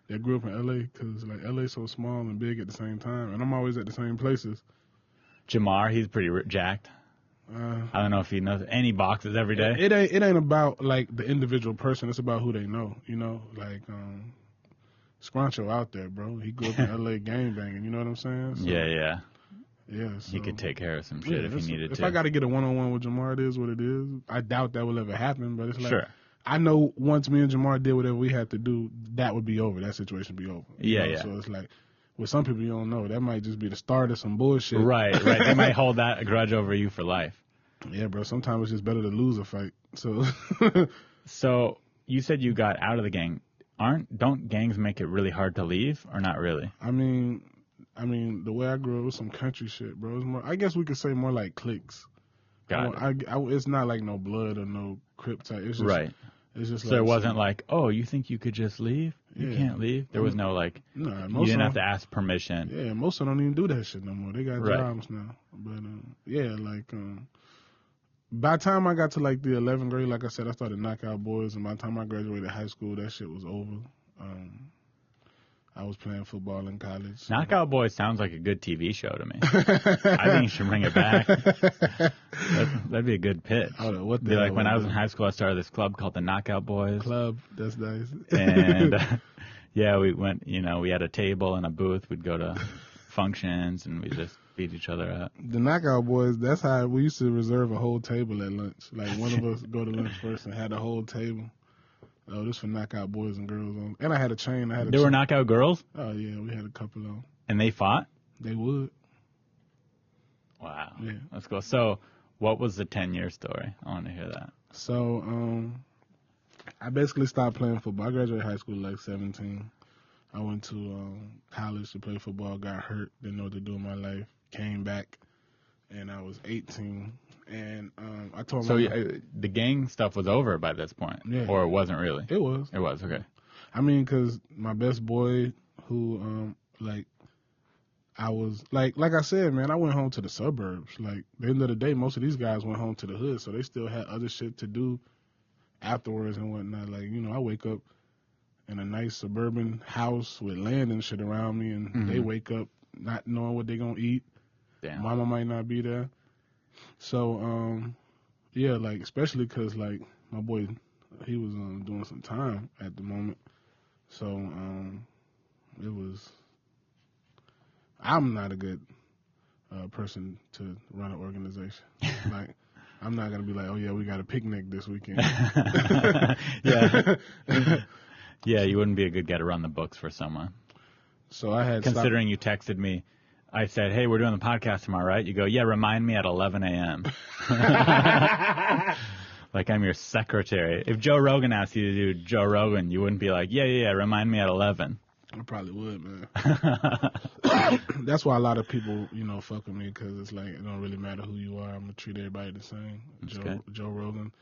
that grew up in L.A. because like L.A.'s so small and big at the same time, and I'm always at the same places. Jamar, he's pretty jacked. I don't know if he knows any boxes every day. It ain't about like the individual person. It's about who they know. You know, like Scruncho out there, bro. He grew up in L.A. gang banging. You know what I'm saying? So, yeah. So, He could take care of some shit if he needed to. If I got to get a one-on-one with Jamar, it is what it is. I doubt that will ever happen, but it's like, sure. I know once me and Jamar did whatever we had to do, that would be over. That situation would be over. Yeah. So it's like, with some people you don't know, that might just be the start of some bullshit. Right. They might hold that grudge over you for life. Yeah, bro. Sometimes it's just better to lose a fight. So. So you said you got out of the gang. Don't gangs make it really hard to leave, or not really? I mean, the way I grew up was some country shit, bro. It's more, I guess we could say more like cliques. It's not like no blood or no Crip type. It's just, right. It's just so like it wasn't like, oh, you think you could just leave? You can't leave? There was no like, nah, you didn't have to ask permission. Yeah, most of them don't even do that shit no more. They got jobs now. But by the time I got to like the 11th grade, like I said, I started Knockout Boys, and by the time I graduated high school, that shit was over. I was playing football in college. Knockout Boys sounds like a good TV show to me. I think you should bring it back. That'd be a good pitch. Be like, when I was in high school, I started this club called the Knockout Boys. Club, that's nice. And we went, we had a table and a booth. We'd go to functions and we just beat each other up. The Knockout Boys, that's how we used to reserve a whole table at lunch. Like one of us go to lunch first and had a whole table. Oh, this for knockout boys and girls on. And I had a chain. There were knockout girls? Oh, yeah. We had a couple on. And they fought? They would. Wow. Yeah. Let's go. So, what was the 10-year story? I want to hear that. So, I basically stopped playing football. I graduated high school at like 17. I went to college to play football, got hurt, didn't know what to do in my life, came back, and I was 18. And I told the gang stuff was over by this point, or it wasn't really? It was. It was, okay. I mean, because my best boy, who, I was, like I said, man, I went home to the suburbs. Like, at the end of the day, most of these guys went home to the hood, so they still had other shit to do afterwards and whatnot. Like, I wake up in a nice suburban house with land and shit around me, and they wake up not knowing what they're going to eat. Damn. Mama might not be there. So, like, especially because, like, my boy, he was doing some time at the moment. So, I'm not a good person to run an organization. Like, I'm not going to be like, oh, yeah, we got a picnic this weekend. Yeah. Yeah, you wouldn't be a good guy to run the books for someone. So I had Considering you texted me, I said, hey, we're doing the podcast tomorrow, right? You go, yeah, remind me at 11 a.m. Like I'm your secretary. If Joe Rogan asked you to do Joe Rogan, you wouldn't be like, yeah, remind me at 11. I probably would, man. That's why a lot of people, fuck with me, because it's like it don't really matter who you are. I'm gonna treat everybody the same. Joe Rogan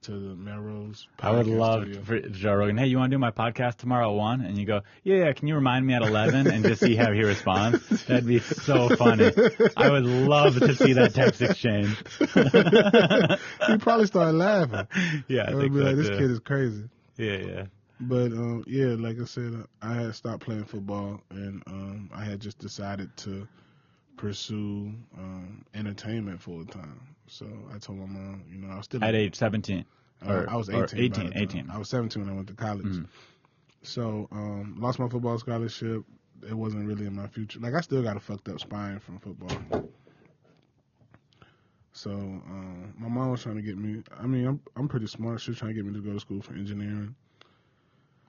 to the Melrose. I would love studio. for Joe Rogan. Hey, you want to do my podcast tomorrow at 1? And you go, yeah. Can you remind me at 11? And just see how he responds. That'd be so funny. I would love to see that text exchange. He'd probably start laughing. Yeah, I would think be so like, this too. kid is crazy. Yeah. But like I said, I had stopped playing football, and I had just decided to pursue entertainment full time. So I told my mom, I was still at age 17. I was 18. 18. I was 17 when I went to college. Mm-hmm. So lost my football scholarship. It wasn't really in my future. Like, I still got a fucked up spine from football. So my mom was trying to get me. I mean, I'm pretty smart. She was trying to get me to go to school for engineering.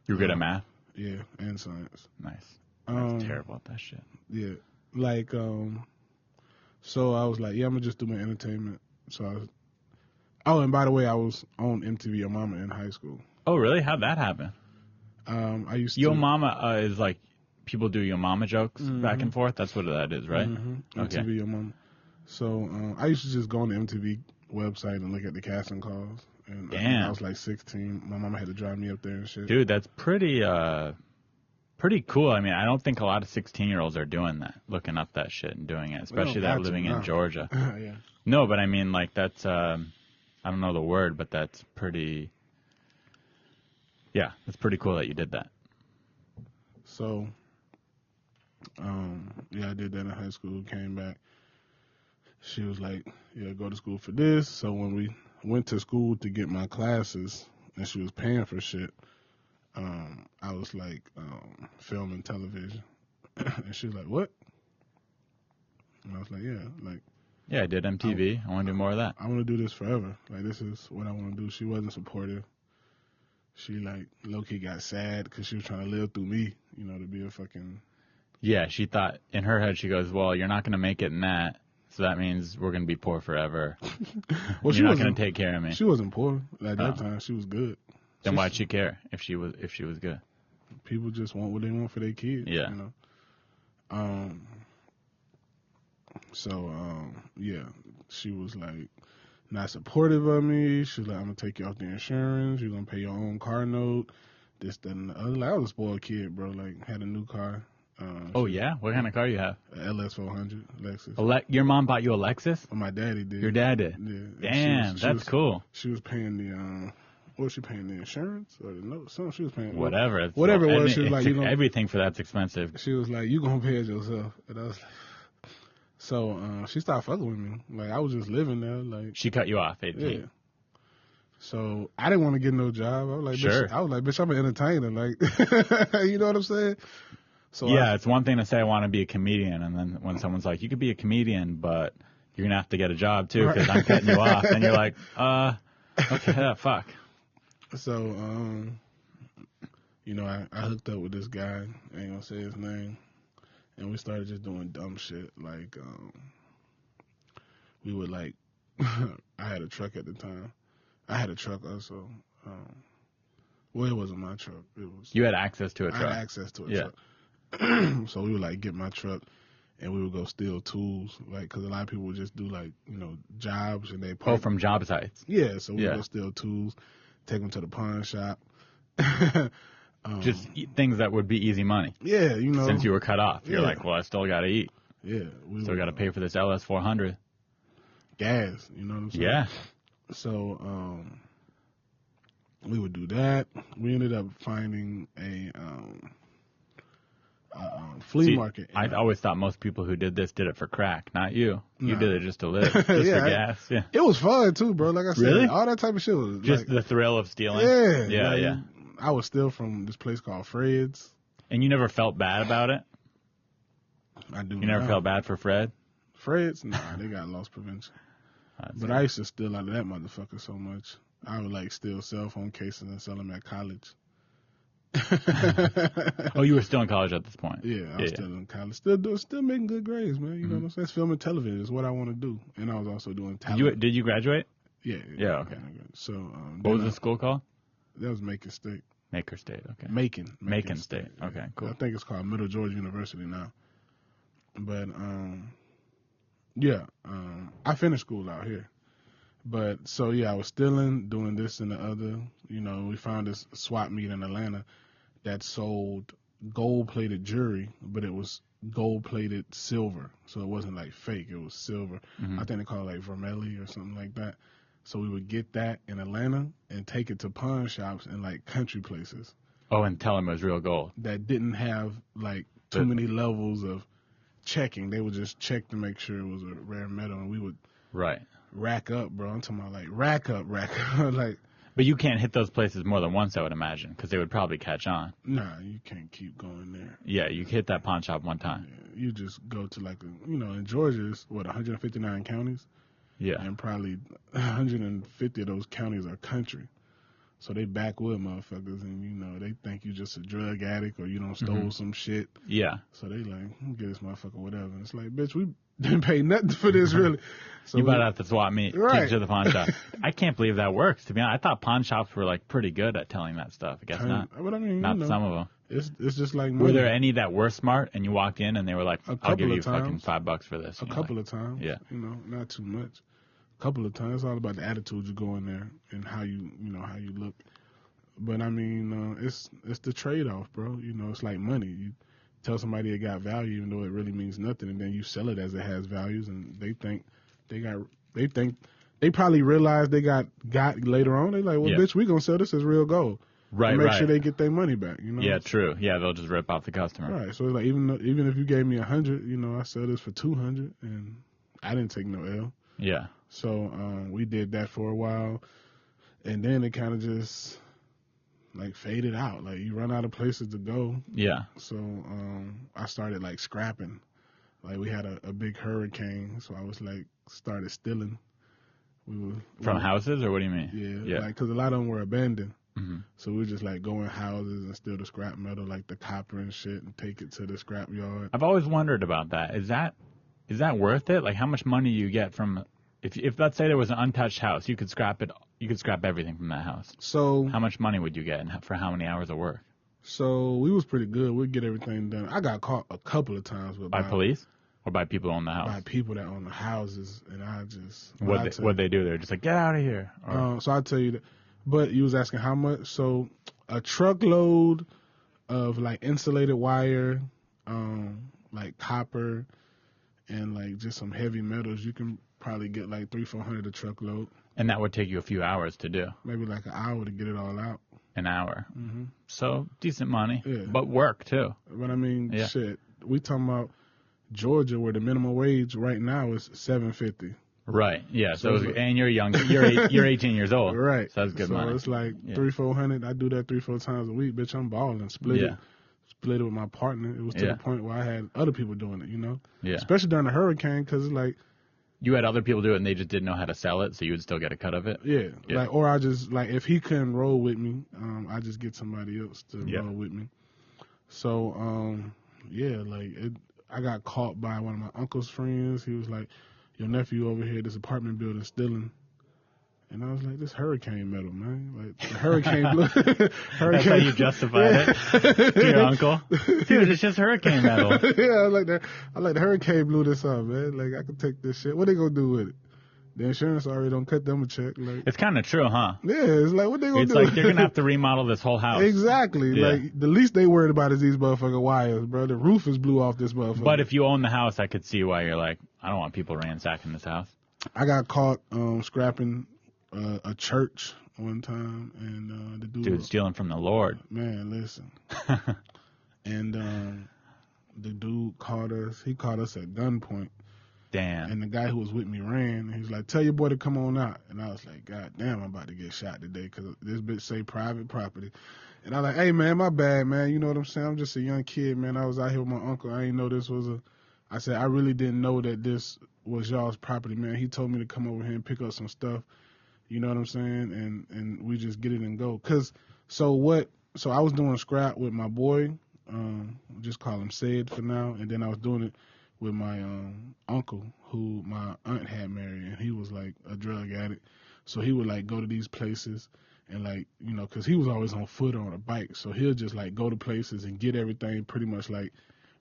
You were good at math? Yeah, and science. Nice. That's terrible at that shit. Yeah. Like, so I was like, yeah, I'm going to just do my entertainment. And by the way, I was on MTV Yo Mama in high school. Oh, really? How'd that happen? I used to. Yo Mama is like, people do Yo Mama jokes back and forth? That's what that is, right? Mm-hmm. Okay. MTV Yo Mama. So I used to just go on the MTV website and look at the casting calls. And damn. I was like 16. My mama had to drive me up there and shit. Dude, that's pretty cool. I mean, I don't think a lot of 16-year-olds are doing that, looking up that shit and doing it, especially that living in Georgia. Yeah. No, but I mean, like, that's, I don't know the word, but that's pretty, it's pretty cool that you did that. So, I did that in high school, came back. She was like, yeah, go to school for this. So when we went to school to get my classes, and she was paying for shit, I was like, film and television. And she was like, what? And I was like, yeah, I did MTV. I want to do more of that. I want to do this forever. Like, this is what I want to do. She wasn't supportive. She, like, low-key got sad because she was trying to live through me, to be a fucking... Yeah, she thought, in her head, she goes, well, you're not going to make it in that, so that means we're going to be poor forever. Well, you're not going to take care of me. She wasn't poor. At that time, she was good. Then why'd she care if she was good? People just want what they want for their kids. Yeah. She was like not supportive of me. She was like, I'm gonna take you off the insurance. You're gonna pay your own car note. This, that, and the other. Like, I was a spoiled kid, bro. Like, had a new car. Yeah? What kind of car you have? A LS400 Lexus. Your mom bought you a Lexus? Oh, my daddy did. Your dad did? Yeah. Damn, that's cool. She was paying the what was she paying, the insurance or the note? Something she was paying. Whatever it was. She was like, everything for that's expensive. She was like, you gonna pay it yourself. And I was like, so she started fucking with me. Like, I was just living there. Like, she cut you off, 18. Yeah. So I didn't want to get no job. I was like, sure. Bitch, I'm an entertainer. Like, you know what I'm saying? So it's one thing to say I want to be a comedian, and then when someone's like, you could be a comedian, but you're gonna have to get a job too because I'm cutting you off, and you're like, okay, fuck. So, I hooked up with this guy. I ain't gonna say his name, and we started just doing dumb shit. Like, we would like, I had a truck at the time. I had a truck also. Well, it wasn't my truck. It was. You had access to a truck. I had access to a truck. So we would like get my truck, and we would go steal tools, like, because a lot of people would just do like jobs and they park. Oh, from job sites. Yeah, so we would go steal tools, take them to the pawn shop. Just things that would be easy money. Yeah, Since you were cut off, you're like, well, I still got to eat. Yeah, Still got to pay for this LS400. Gas, you know what I'm saying? Yeah. So we would do that. We ended up finding a flea market. I always thought most people who did this did it for crack, not you. You did it just to live, just for gas. Yeah. It was fun too, bro. Like I said, really? All that type of shit was just like, the thrill of stealing. Yeah, yeah. I would steal from this place called Fred's. And you never felt bad about it? I do. You never felt bad for Fred? Fred's? Nah, they got loss prevention. But I used to steal out of that motherfucker so much. I would like steal cell phone cases and sell them at college. Oh, you were still in college at this point? Yeah, I was still in college. Still making good grades, man. You know what I'm saying? Film and television is what I want to do. And I was also doing talent. Did you graduate? Yeah. Yeah, okay. So, what was the school called? That was Macon State. Maker State, okay. Macon State. Okay, cool. I think it's called Middle Georgia University now. But yeah, I finished school out here. But so yeah, I was stealing, doing this and the other. You know, we found this swap meet in Atlanta that sold gold-plated jewelry, but it was gold-plated silver, so it wasn't like fake. It was silver. I think they call it like vermelli or something like that. So we would get that in Atlanta and take it to pawn shops in like country places. Oh, and tell them it was real gold. That didn't have like too many levels of checking. They would just check to make sure it was a rare metal, and we would rack up, bro. I'm talking about like rack up. Like. But you can't hit those places more than once, I would imagine, because they would probably catch on. Nah, you can't keep going there. Yeah, you hit that pawn shop one time. Yeah, you just go to like, in Georgia, it's 159 counties? Yeah. And probably 150 of those counties are country. So they backwood motherfuckers, and, they think you just a drug addict or you don't stole some shit. Yeah. So they like, get this motherfucker whatever. And it's like, bitch, we didn't pay nothing for this, really. So you bought out the swap meet, right. take it to the pawn shop. I can't believe that works, to be honest. I thought pawn shops were, like, pretty good at telling that stuff. I guess not. But I mean, not some of them. It's just like money. Were there any that were smart and you walked in and they were like, I'll give you fucking $5 for this? A couple of times. Yeah. Not too much. A couple of times. It's all about the attitude you go in there and how you look. But I mean, it's the trade-off, bro. It's like money. You tell somebody it got value, even though it really means nothing, and then you sell it as it has values, and they think they probably realize they got later on. They like, well, bitch, we gonna sell this as real gold. Right, and make sure they get their money back. Yeah, true. Yeah, they'll just rip off the customer. Right. So it's like even if you gave me 100, I sell this for 200, and I didn't take no L. Yeah. So we did that for a while, and then it kind of just like faded out. Like you run out of places to go. Yeah. So I started like scrapping. Like we had a big hurricane, so I was like started stealing. From houses, or what do you mean? Yeah. Like because a lot of them were abandoned. Mm-hmm. So we just like go in houses and steal the scrap metal, like the copper and shit, and take it to the scrap yard. I've always wondered about that. Is that worth it? Like how much money you get from if let's say there was an untouched house, you could scrap it. You could scrap everything from that house. So how much money would you get, and for how many hours of work? So we was pretty good. We'd get everything done. I got caught a couple of times by police or by people on the house. By people that own the houses, and I just what they do? They're just like, get out of here. So I tell you that. But you was asking how much? So a truckload of like insulated wire, like copper, and like just some heavy metals, you can probably get like $300-400 a truckload. And that would take you a few hours to do. Maybe like an hour to get it all out. An hour. Mm-hmm. So decent money, yeah. But work too. But I mean, shit. We talking about Georgia, where the minimum wage right now is $7.50. Right. Yeah. So and you're young. You're 18 years old. Right. So that's good money. So it's like $300-400. I do that 3-4 times a week, bitch. I'm balling. Split it with my partner. It was to the point where I had other people doing it. Yeah. Especially during the hurricane, because it's like you had other people do it and they just didn't know how to sell it, so you would still get a cut of it. Yeah. Like, or I just like if he couldn't roll with me, I just get somebody else to roll with me. So I got caught by one of my uncle's friends. He was like, your nephew over here, this apartment building stealing. And I was like, this hurricane metal, man. Like, the hurricane blew. That's how you justified it to your uncle? Dude, it's just hurricane metal. Yeah, I like the hurricane blew this up, man. Like, I could take this shit. What they gonna do with it? The insurance already don't cut them a check. Like, it's kind of true, huh? Yeah, it's like, what they gonna do? It's like they're gonna have to remodel this whole house. Exactly. Yeah. Like, the least they worried about is these motherfucking wires, bro. The roof is blew off this motherfucker. But if you own the house, I could see why you're like, I don't want people ransacking this house. I got caught scrapping a church one time, and the dude stealing from the Lord. Man, listen. And the dude caught us. He caught us at gunpoint. Damn. And the guy who was with me ran. And he was like, tell your boy to come on out. And I was like, God damn, I'm about to get shot today because this bitch say private property. And I was like, hey, man, my bad, man. You know what I'm saying? I'm just a young kid, man. I was out here with my uncle. I didn't know this was I said, I really didn't know that this was y'all's property, man. He told me to come over here and pick up some stuff. You know what I'm saying? And we just get it and go. So I was doing scrap with my boy. Just call him Sid for now. And then I was doing it with my uncle, who my aunt had married, and he was like a drug addict. So he would like go to these places And like, you know, cause he was always on foot or on a bike. So he'll just like go to places and get everything pretty much like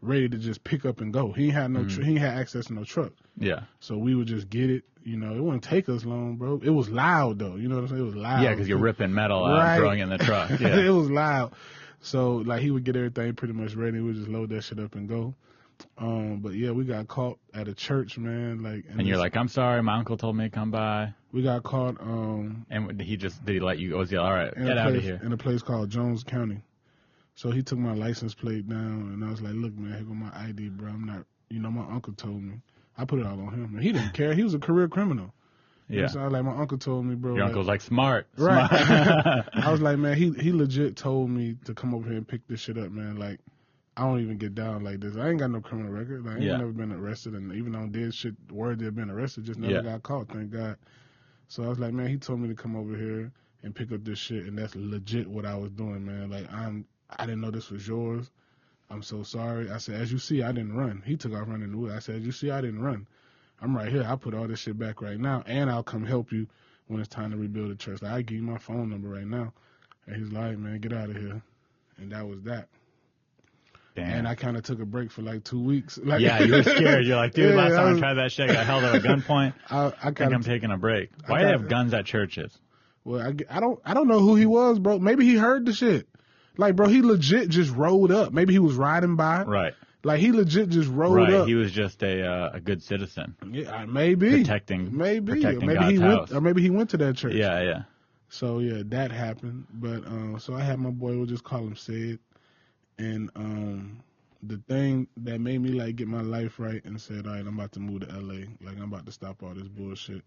ready to just pick up and go. He ain't had no, he ain't had access to no truck. Yeah. So we would just get it. You know, it wouldn't take us long, bro. It was loud though. You know what I'm saying? It was loud. Yeah, because you're ripping metal out and throwing it in the truck. Yeah. It was loud. So like he would get everything pretty much ready. We would just load that shit up and go. But yeah, we got caught at a church, man. Like, and you're like, I'm sorry, my uncle told me to come by. We got caught. And did he let you go? Was he all right? Get out of here. In a place called Jones County. So he took my license plate down, and I was like, look, man, here go my ID, bro. I'm not, you know, my uncle told me. I put it all on him. And he didn't care. He was a career criminal. Yeah. So I was like, my uncle told me, bro. Your uncle's like, smart. Right. Smart. I was like, man, he legit told me to come over here and pick this shit up, man. Like, I don't even get down like this. I ain't got no criminal record. Like, I ain't never been arrested. And even though I did shit worthy of being arrested, just never got caught, thank God. So I was like, man, he told me to come over here and pick up this shit. And that's legit what I was doing, man. Like, I didn't know this was yours. I'm so sorry. I said, as you see, I didn't run. He took off running the wood. I said, as you see, I didn't run. I'm right here. I'll put all this shit back right now, and I'll come help you when it's time to rebuild the church. Like, I give you my phone number right now. And he's like, man, get out of here. And that was that. Damn. And I kind of took a break for like 2 weeks. Like, yeah, you were scared. You're like, dude, last time I tried that shit, I got held at a gunpoint. I think I'm taking a break. Why do they have guns at churches? Well, I don't know who he was, bro. Maybe he heard the shit. Like, bro, he legit just rode up. Maybe he was riding by. Right. Like, he legit just rode up. Right, he was just a good citizen. Yeah, maybe. Protecting maybe God's he house. Or maybe he went to that church. Yeah, yeah. So, yeah, that happened. But, so I had my boy, we'll just call him Sid. And the thing that made me, like, get my life right and said, all right, I'm about to move to L.A. Like, I'm about to stop all this bullshit.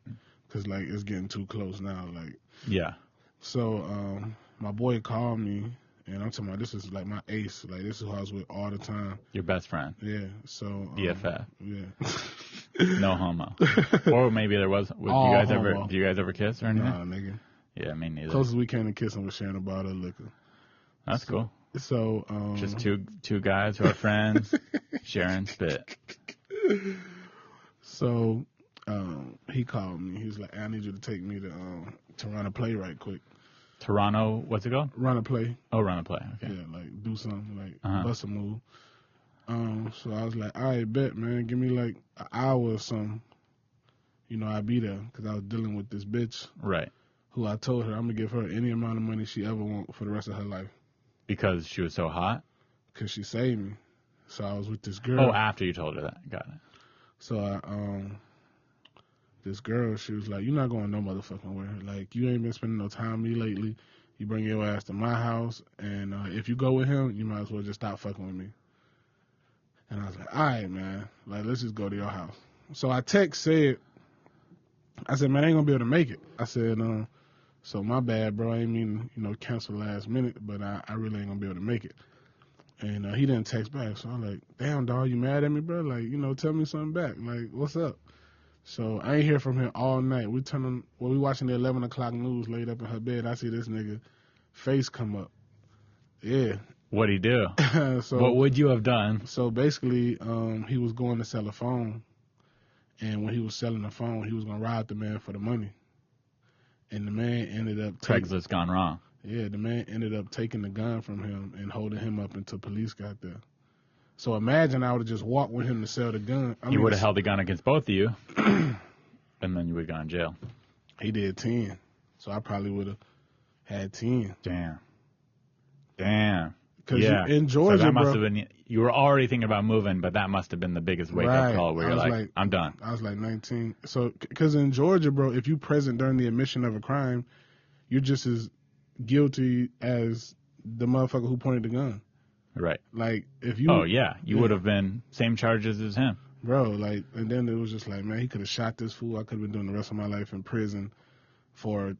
Because, like, it's getting too close now. Like, yeah. So, my boy called me. And I'm talking about, this is like my ace. Like, this is who I was with all the time. Your best friend. Yeah. So. BFF. Yeah. No homo. Or maybe there was. Do you guys ever kiss or anything? Nah, nigga. Yeah, me neither. Closest we came to kissing was sharing a bottle of liquor. That's cool. So. Just two guys who are friends sharing spit. So, he called me. He was like, I need you to take me to run a play right quick. Toronto, what's it called? Run a play. Oh, run a play. Okay. Yeah, like do something, like bust a move. So I was like, all right, bet, man. Give me like an hour or something. You know, I'll be there because I was dealing with this bitch. Right. Who I told her I'm going to give her any amount of money she ever want for the rest of her life. Because she was so hot? Because she saved me. So I was with this girl. Oh, after you told her that. Got it. So this girl, she was like, you're not going no motherfucking where. Like, you ain't been spending no time with me lately. You bring your ass to my house, and if you go with him, you might as well just stop fucking with me. And I was like, all right, man. Like, let's just go to your house. So I said, I said, man, I ain't going to be able to make it. I said, so my bad, bro. I ain't mean, cancel last minute, but I really ain't going to be able to make it. And he didn't text back. So I'm like, damn, dog, you mad at me, bro? Like, tell me something back. Like, what's up? So I ain't hear from him all night. We watching the 11 o'clock news laid up in her bed. I see this nigga face come up. Yeah. What'd he do? So, what would you have done? So basically, he was going to sell a phone. And when he was selling the phone, he was going to rob the man for the money. And the man ended up Craigslist gone wrong. Yeah, the man ended up taking the gun from him and holding him up until police got there. So imagine I would have just walked with him to sell the gun. You would have held the gun against both of you, and then you would have gone to jail. He did 10, so I probably would have had 10. Damn. Because in Georgia, so that must have been, you were already thinking about moving, but that must have been the biggest wake-up call where you're like, I'm done. I was like 19. So, because in Georgia, bro, if you present during the admission of a crime, you're just as guilty as the motherfucker who pointed the gun. Right. Like, if you... Oh, yeah. You would have been same charges as him. Bro, like, and then it was just like, man, he could have shot this fool. I could have been doing the rest of my life in prison for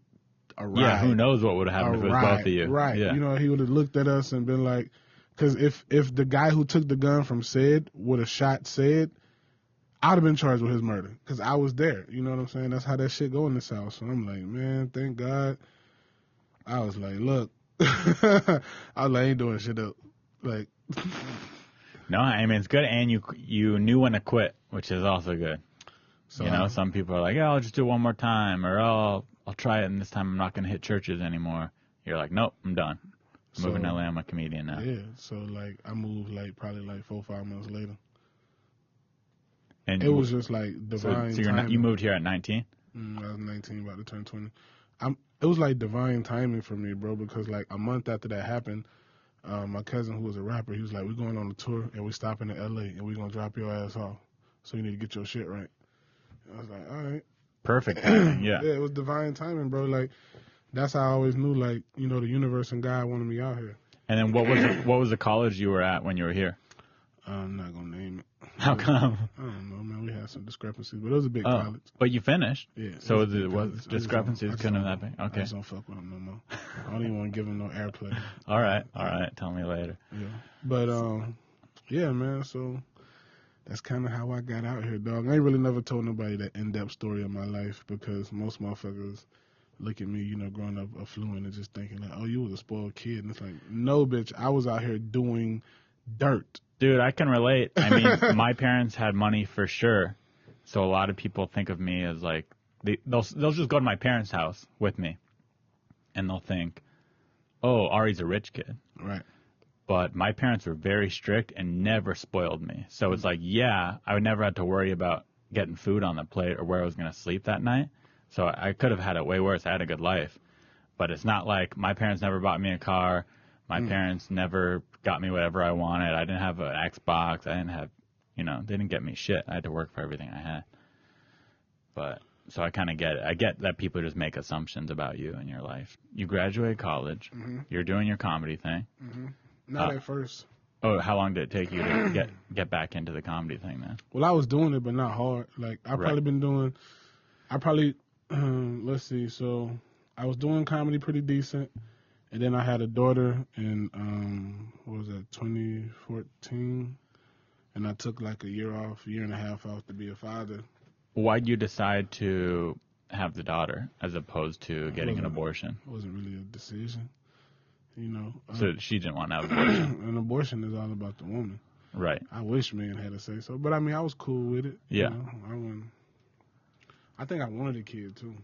a ride. Yeah, who knows what would have happened if it was both of you. Right. Yeah. He would have looked at us and been like... Because if the guy who took the gun from Sid would have shot Sid, I'd have been charged with his murder. Because I was there. You know what I'm saying? That's how that shit go in this house. So I'm like, man, thank God. I was like, look. I was like, I ain't doing shit up. Like... No, I mean, it's good, and you knew when to quit, which is also good. So, some people are like, oh, I'll just do it one more time, or I'll I'll try it, and this time I'm not going to hit churches anymore. You're like, nope, I'm done. I'm moving to LA. I'm a comedian now. Yeah, so like I moved like probably like 4 or 5 months later. And it was just like divine. So you moved here at 19? I was 19, about to turn 20. It was like divine timing for me, bro, because like a month after that happened, my cousin who was a rapper, he was like, we're going on a tour and we stopping in LA and we're going to drop your ass off. So you need to get your shit right. And I was like, all right. Perfect timing, yeah. Yeah, it was divine timing, bro. Like, that's how I always knew, like, you know, the universe and God wanted me out here. And then what was the college you were at when you were here? I'm not going to name it. How come? I don't know, man. We had some discrepancies, but it was a big college. But you finished. Yeah. So was discrepancies couldn't have happened? Okay. I just don't fuck with him no more. I don't even want to give him no airplay. All right. Tell me later. Yeah. But, yeah, man, so that's kind of how I got out here, dog. I ain't really never told nobody that in-depth story of my life because most motherfuckers look at me, you know, growing up affluent and just thinking like, oh, you was a spoiled kid. And it's like, no, bitch, I was out here doing dirt. Dude, I can relate. I mean, my parents had money for sure. So a lot of people think of me as like, they'll just go to my parents' house with me. And they'll think, oh, Ari's a rich kid. Right. But my parents were very strict and never spoiled me. So it's like, yeah, I would never have to worry about getting food on the plate or where I was going to sleep that night. So I could have had it way worse. I had a good life. But it's not like my parents never bought me a car. My parents never got me whatever I wanted. I didn't have an Xbox. I didn't have, they didn't get me shit. I had to work for everything I had. But, so I kind of get it. I get that people just make assumptions about you and your life. You graduate college. Mm-hmm. You're doing your comedy thing. Mm-hmm. Not at first. Oh, how long did it take you to get back into the comedy thing then? Well, I was doing it, but not hard. Like, let's see, so I was doing comedy pretty decent. And then I had a daughter in, 2014. And I took like a year and a half off to be a father. Why'd you decide to have the daughter as opposed to getting an abortion? It wasn't really a decision, So she didn't want to have an abortion? An abortion is all about the woman. Right. I wish men had to say so. But, I mean, I was cool with it. Yeah. I think I wanted a kid, too.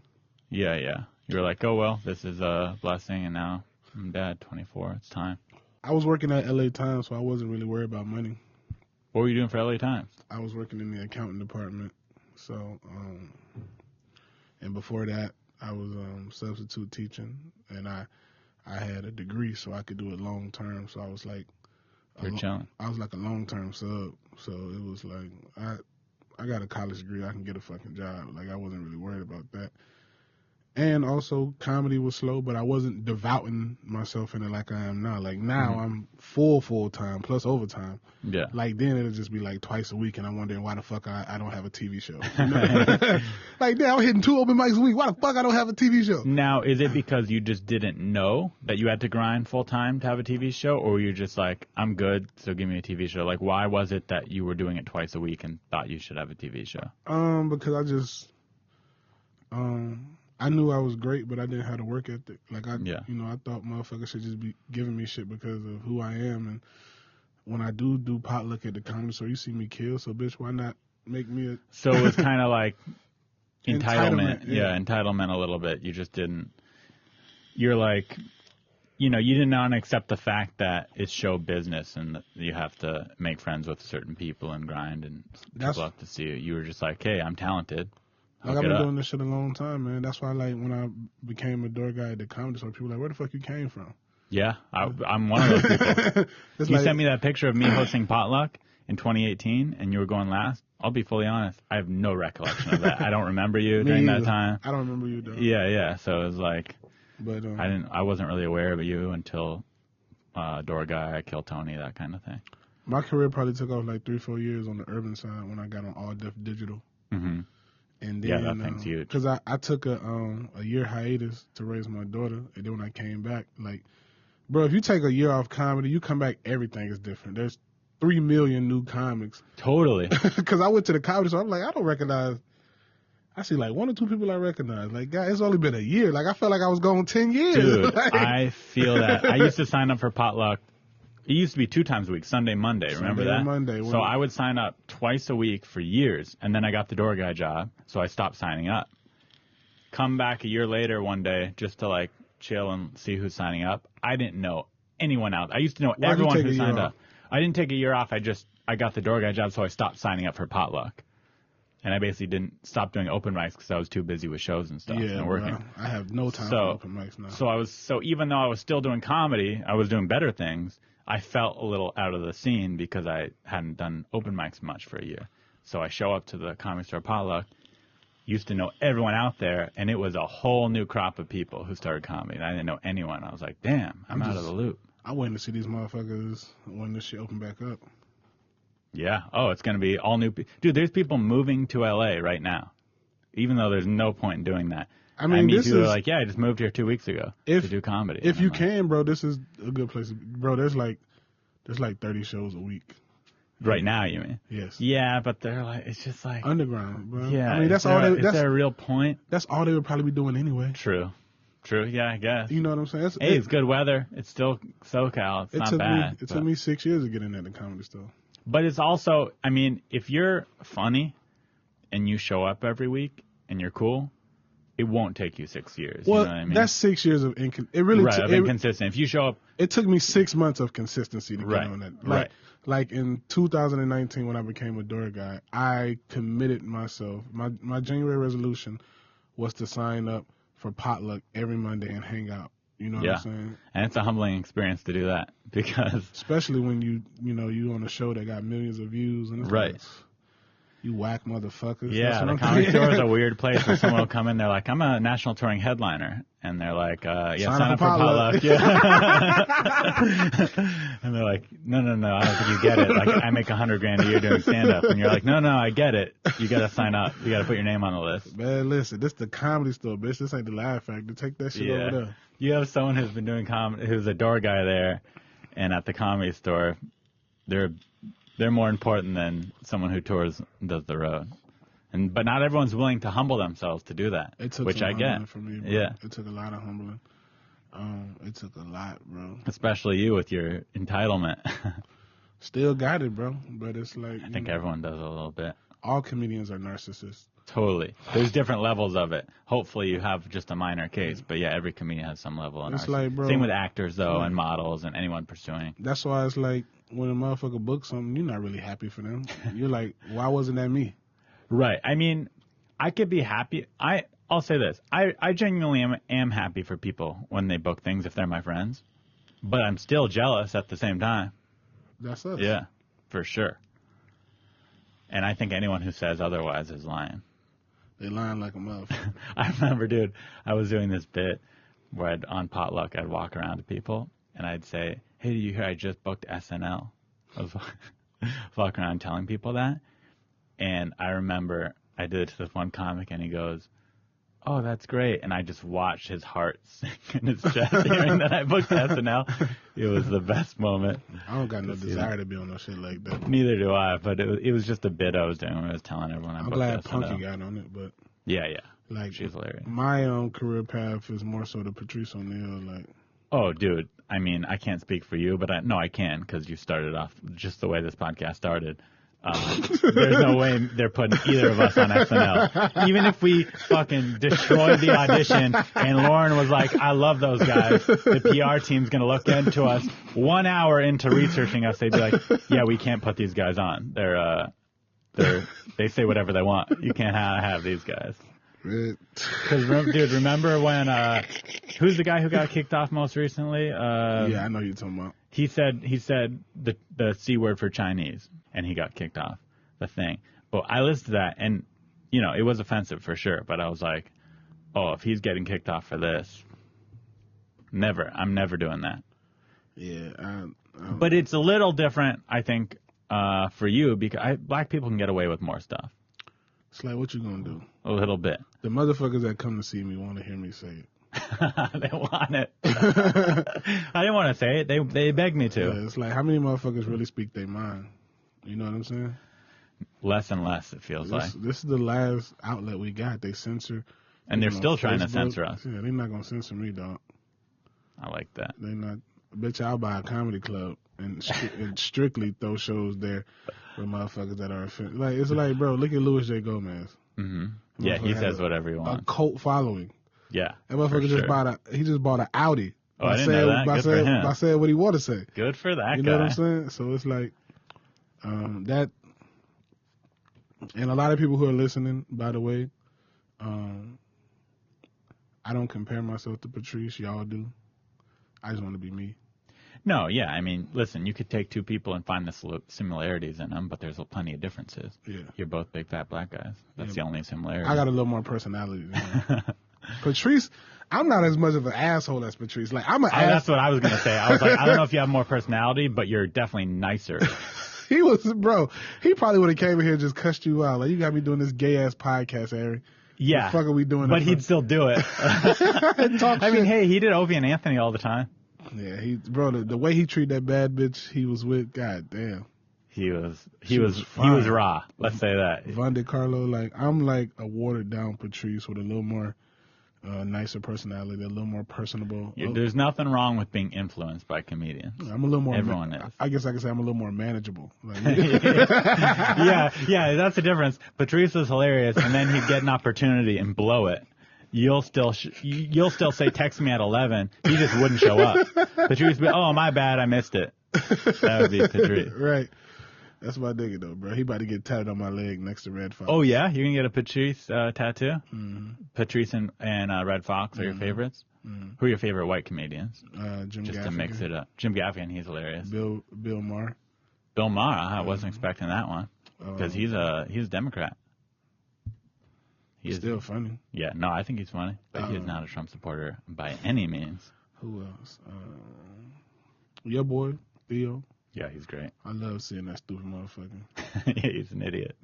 Yeah. You were like, oh, well, this is a blessing, and now I'm dad, 24. It's time. I was working at LA Times, so I wasn't really worried about money. What were you doing for LA Times? I was working in the accounting department. So, and before that, I was substitute teaching, and I had a degree, so I could do it long term. So I was like, chilling. I was like a long term sub. So it was like I got a college degree, I can get a fucking job. Like I wasn't really worried about that. And also, comedy was slow, but I wasn't devoting myself in it like I am now. Like, now I'm full-time, plus overtime. Yeah. Like, then it'll just be, like, twice a week, and I'm wondering why the fuck I don't have a TV show. You know? Like, damn, I'm hitting 2 open mics a week. Why the fuck I don't have a TV show? Now, is it because you just didn't know that you had to grind full-time to have a TV show, or were you just like, I'm good, so give me a TV show? Like, why was it that you were doing it twice a week and thought you should have a TV show? Because I just... I knew I was great, but I didn't have the work ethic. Like, I thought motherfuckers should just be giving me shit because of who I am. And when I do potluck at the comedy store, you see me kill. So, bitch, why not make me a... So it was kind of like entitlement. Yeah, entitlement a little bit. You just didn't... You're like... you did not accept the fact that it's show business and that you have to make friends with certain people and grind and people have to see you. You were just like, hey, I'm talented. Like, I've been doing this shit a long time, man. That's why, like, when I became a door guy at the comedy store, people were like, where the fuck you came from? Yeah, I'm one of those people. You sent me that picture of me hosting Potluck in 2018, and you were going last. I'll be fully honest. I have no recollection of that. I don't remember you during that time. I don't remember you, though. Yeah. So it was like, but I wasn't really aware of you until Door Guy, Kill Tony, that kind of thing. My career probably took off like 3-4 years on the urban side when I got on Alldef Digital. Mm-hmm. And then, that thing's huge. Because I took a year hiatus to raise my daughter, and then when I came back, like, bro, if you take a year off comedy, you come back, everything is different. There's 3 million new comics. Totally. Because I went to the comedy store, I'm like, I don't recognize. I see like 1 or 2 people I recognize. Like, God, it's only been a year. Like, I felt like I was going 10 years. Dude, like, I feel that. I used to sign up for Potluck. It used to be 2 times a week, Sunday, Monday. Remember that? Monday. So I would sign up twice a week for years, and then I got the door guy job, so I stopped signing up come back a year later one day just to like chill and see who's signing up. I didn't know anyone out. I used to know everyone who signed up. I didn't take a year off. I got the door guy job, so I stopped signing up for potluck. And I basically didn't stop doing open mics because I was too busy with shows and stuff and working. Bro, I have no time for open mics now. So even though I was still doing comedy, I was doing better things. I felt a little out of the scene because I hadn't done open mics much for a year. So I show up to the Comedy Store potluck, used to know everyone out there, and it was a whole new crop of people who started comedy. And I didn't know anyone. I was like, damn, I'm out of the loop. I waiting to see these motherfuckers when this shit open back up. Yeah. Oh, it's going to be all new people. Dude, there's people moving to L.A. right now, even though there's no point in doing that. I mean, this people is are like, yeah, I just moved here 2 weeks ago to do comedy. If you can, bro, this is a good place. Bro, there's like 30 shows a week. Right now, you mean? Yes. Yeah, but they're like, it's just like underground, bro. Yeah. I mean, is there a real point? That's all they would probably be doing anyway. True. Yeah, I guess. You know what I'm saying? It's good weather. It's still SoCal. It's not bad. It took me 6 years to get in at the Comedy Store. But it's also, I mean, if you're funny and you show up every week and you're cool, it won't take you 6 years. Well, you know what I mean? That's 6 years of inconsistent. If you show up, it took me 6 months of consistency to get on that. Right. Like in 2019 when I became a door guy, I committed myself. My January resolution was to sign up for potluck every Monday and hang out. You know what I'm saying? And it's a humbling experience to do that because especially when you on a show that got millions of views and it's like, you whack motherfuckers. Yeah, the Comedy Store is a weird place where someone will come in, they're like, I'm a national touring headliner. And they're like, sign up for potluck. Yeah. And they're like, no, I don't think you get it. Like, I make $100,000 a year doing stand-up. And you're like, no, I get it. You got to sign up. You got to put your name on the list. Man, listen, this the Comedy Store, bitch. This ain't the Laugh Factory. Take that shit over there. You have someone who's been doing comedy, who's a door guy there, and at the Comedy Store, they're more important than someone who tours and does the road. But not everyone's willing to humble themselves to do that, which I get. For me, bro. Yeah, it took a lot of humbling. It took a lot, bro. Especially you with your entitlement. Still got it, bro. But it's like I think everyone does a little bit. All comedians are narcissists. Totally. There's different levels of it. Hopefully you have just a minor case, but yeah, every comedian has some level of narcissism. Like, bro, same with actors though, and models and anyone pursuing. That's why it's like when a motherfucker books something, you're not really happy for them. You're like, why wasn't that me? Right. I mean, I could be happy. I'll say this. I genuinely am happy for people when they book things if they're my friends, but I'm still jealous at the same time. That's us. Yeah, for sure. And I think anyone who says otherwise is lying. They lying like a motherfucker. I remember, dude, I was doing this bit where on potluck I'd walk around to people and I'd say, hey, do you hear I just booked SNL? I was walking around telling people that. And I remember I did it to this one comic and he goes, oh, that's great. And I just watched his heart sink in his chest hearing that I booked SNL. It was the best moment. I don't got no desire to be on no shit like that. Neither do I, but it was just a bit I was doing when I was telling everyone I booked SNL. I'm glad Punky got on it, but... Yeah. Like, she's hilarious. My career path is more so the Patrice O'Neal, like... Oh, dude. I mean, I can't speak for you, but I can because you started off just the way this podcast started. There's no way they're putting either of us on SNL. Even if we fucking destroyed the audition and Lauren was like, I love those guys, the PR team's going to look into us 1 hour into researching us. They'd be like, yeah, we can't put these guys on. They say whatever they want. You can't have these guys. Because, dude, remember when, who's the guy who got kicked off most recently? Yeah, I know who you're talking about. He said the C word for Chinese, and he got kicked off the thing. But I listened to that, and, you know, it was offensive for sure. But I was like, oh, if he's getting kicked off for this, I'm never doing that. Yeah. But it's a little different, I think, for you, because black people can get away with more stuff. It's like, what you gonna do? A little bit. The motherfuckers that come to see me want to hear me say it. They want it. I didn't want to say it. They begged me to. Yeah, it's like, how many motherfuckers really speak their mind? You know what I'm saying? Less and less, it feels like. This is the last outlet we got. They censor. And they're still trying to censor us. Yeah, they're not going to censor me, dog. I like that. They're not. Bitch, I'll buy a comedy club and strictly throw shows there with motherfuckers that are offended. Like, it's like, bro, look at Louis J. Gomez. Mm-hmm. Yeah, he says whatever he wants. A cult following. Yeah. That motherfucker just bought an Audi. Oh, I didn't know that. Good for him. By saying what he want to say. Good for that guy. You know what I'm saying? So it's like that. And a lot of people who are listening, by the way, I don't compare myself to Patrice. Y'all do. I just want to be me. No, yeah. I mean, listen, you could take two people and find the similarities in them, but there's plenty of differences. Yeah. You're both big fat black guys. That's the only similarity. I got a little more personality than him. Patrice, I'm not as much of an asshole as Patrice. Like I'm That's what I was gonna say. I was like, I don't know if you have more personality, but you're definitely nicer. He probably would have came in here and just cussed you out. Like, you got me doing this gay ass podcast, Harry. Yeah. What the fuck are we doing? But he'd still do it. I mean, hey, he did Opie and Anthony all the time. Yeah, the way he treated that bad bitch he was with, god damn. He was raw. Let's say that. Von DiCarlo, like, I'm like a watered down Patrice with a little more nicer personality, a little more personable. There's nothing wrong with being influenced by comedians. I'm a little more. Everyone is. I guess I can say I'm a little more manageable. Like, yeah, that's the difference. Patrice was hilarious, and then he'd get an opportunity and blow it. You'll still say text me at 11. He just wouldn't show up. Patrice would be, oh my bad, I missed it. That would be Patrice. Right. That's my nigga though, bro. He about to get tatted on my leg next to Red Fox. Oh yeah, you're gonna get a Patrice tattoo. Mm-hmm. Patrice and Red Fox are your favorites. Mm-hmm. Who are your favorite white comedians? Jim Just Gaffigan. To mix it up. Jim Gaffigan, he's hilarious. Bill Maher. Bill Maher, I wasn't expecting that one because he's a Democrat. He's still funny. Yeah, no, I think he's funny, but he is not a Trump supporter by any means. Who else? Your boy Theo. Yeah, he's great. I love seeing that stupid motherfucker. He's an idiot.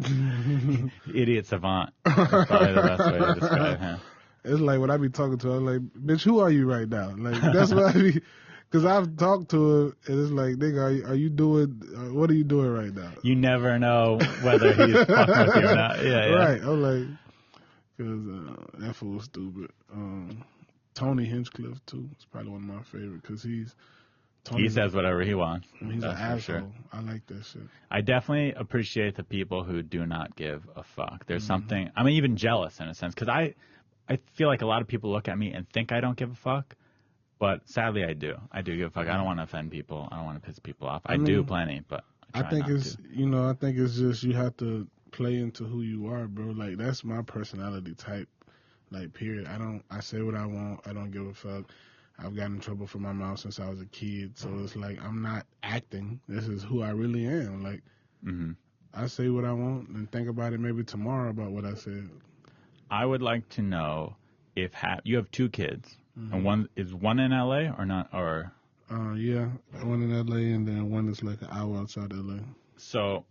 Idiot savant. That's probably the best way to describe him. It's like when I be talking to her, I'm like, bitch, who are you right now? Like, that's what I be, because I've talked to her, and it's like, nigga, are you doing, what are you doing right now? You never know whether he's fucking with you or not. Yeah. Right. I'm like, because that fool's stupid. Tony Hinchcliffe, too, is probably one of my favorite, because he says whatever he wants. He's an asshole. Sure. I like that shit. I definitely appreciate the people who do not give a fuck. There's something, I'm even jealous in a sense, because I feel like a lot of people look at me and think I don't give a fuck, but sadly I do. I do give a fuck. I don't want to offend people. I don't want to piss people off. I do plenty, but I think it's, I think it's just you have to play into who you are, bro. Like, that's my personality type, like, period. I say what I want. I don't give a fuck. I've gotten in trouble for my mouth since I was a kid, so it's like I'm not acting. This is who I really am. Like, I say what I want and think about it maybe tomorrow about what I said. I would like to know if you have two kids, and one in LA or not, or yeah, one in LA and then one is like an hour outside LA. So,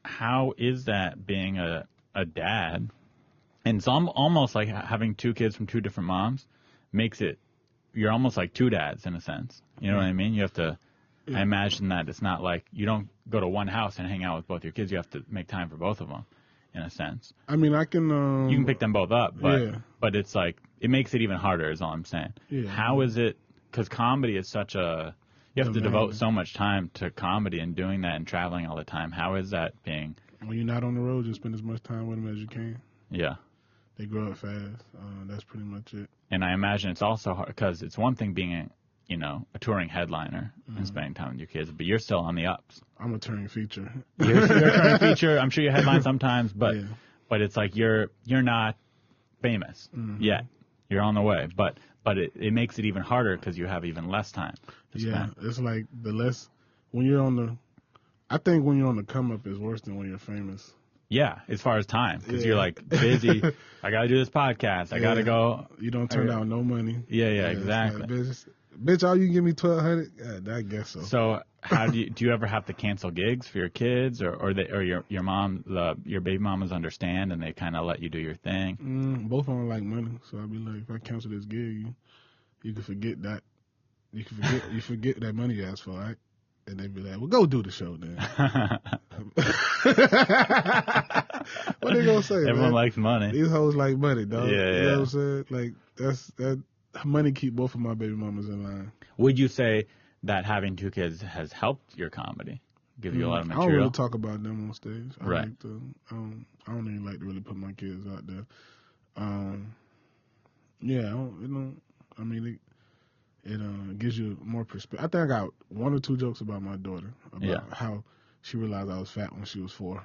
how is that being a dad? And it's almost like having two kids from two different moms makes it. You're almost like two dads in a sense. You know what I mean? You have to. Yeah. I imagine that it's not like you don't go to one house and hang out with both your kids. You have to make time for both of them, in a sense. I mean, I can. You can pick them both up, but it's like it makes it even harder. Is all I'm saying. Yeah. How is it? Because comedy is such a. You have to devote so much time to comedy and doing that and traveling all the time. How is that being? When you're not on the road, just spend as much time with them as you can. Yeah. They grow up fast. That's pretty much it. And I imagine it's also hard because it's one thing being a touring headliner and spending time with your kids, but you're still on the ups. I'm a touring feature. You're a touring feature. I'm sure you headline sometimes, but it's like you're not famous yet. You're on the way, but it makes it even harder because you have even less time to spend. It's like when you're on the come up is worse than when you're famous. Yeah, as far as time, because you're like busy. I got to do this podcast. I got to go. You don't turn down no money. Yeah, exactly. Like, bitch, all you can give me $1,200? I guess so. So how do you ever have to cancel gigs for your kids, or your mom, your baby mamas understand and they kind of let you do your thing? Both of them like money, so I'd be like, if I cancel this gig, you can forget that. You forget that money you asked for, right? And they'd be like, well, go do the show then. What they gonna say? Everyone likes money. These hoes like money, dog. Yeah, you know what I'm saying? Like, that money keep both of my baby mamas in line. Would you say that having two kids has helped your comedy? Give you a lot of material? I don't really talk about them on stage. Right. I don't even like to really put my kids out there. Yeah, it gives you more perspective. I think I got 1 or 2 jokes about my daughter about how she realized I was fat when she was 4.